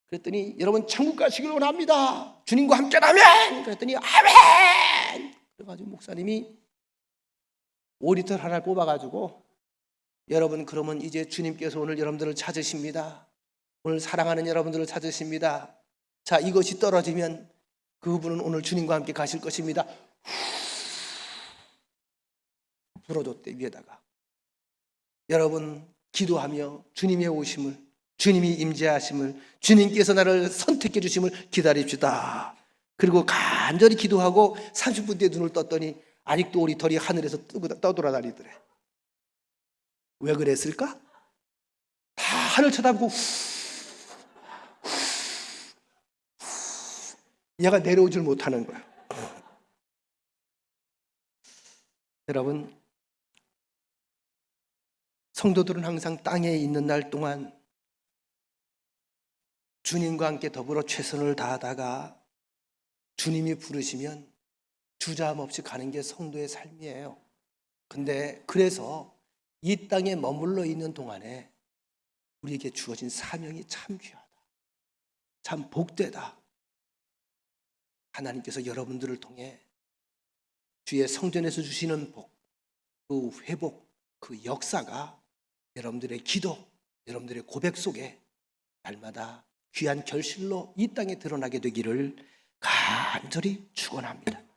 그랬더니 여러분 천국 가시길 원합니다. 주님과 함께라면. 그랬더니 아멘. 그래가지고 목사님이 5리터 하나를 뽑아가지고, 여러분 그러면 이제 주님께서 오늘 여러분들을 찾으십니다. 오늘 사랑하는 여러분들을 찾으십니다. 자, 이것이 떨어지면 그분은 오늘 주님과 함께 가실 것입니다. 불어줬대, 위에다가. 여러분 기도하며 주님의 오심을, 주님이 임재하심을, 주님께서 나를 선택해 주심을 기다립시다. 그리고 간절히 기도하고 30분 뒤에 눈을 떴더니 아직도 우리 털이 하늘에서 떠돌아다니더래. 왜 그랬을까? 다 하늘 쳐다보고 얘가 내려오질 못하는 거야. 여러분, 성도들은 항상 땅에 있는 날 동안 주님과 함께 더불어 최선을 다하다가 주님이 부르시면 주저함 없이 가는 게 성도의 삶이에요. 근데 그래서 이 땅에 머물러 있는 동안에 우리에게 주어진 사명이 참 귀하다. 참 복되다. 하나님께서 여러분들을 통해 주의 성전에서 주시는 복, 그 회복, 그 역사가 여러분들의 기도, 여러분들의 고백 속에 날마다 귀한 결실로 이 땅에 드러나게 되기를 간절히 축원합니다.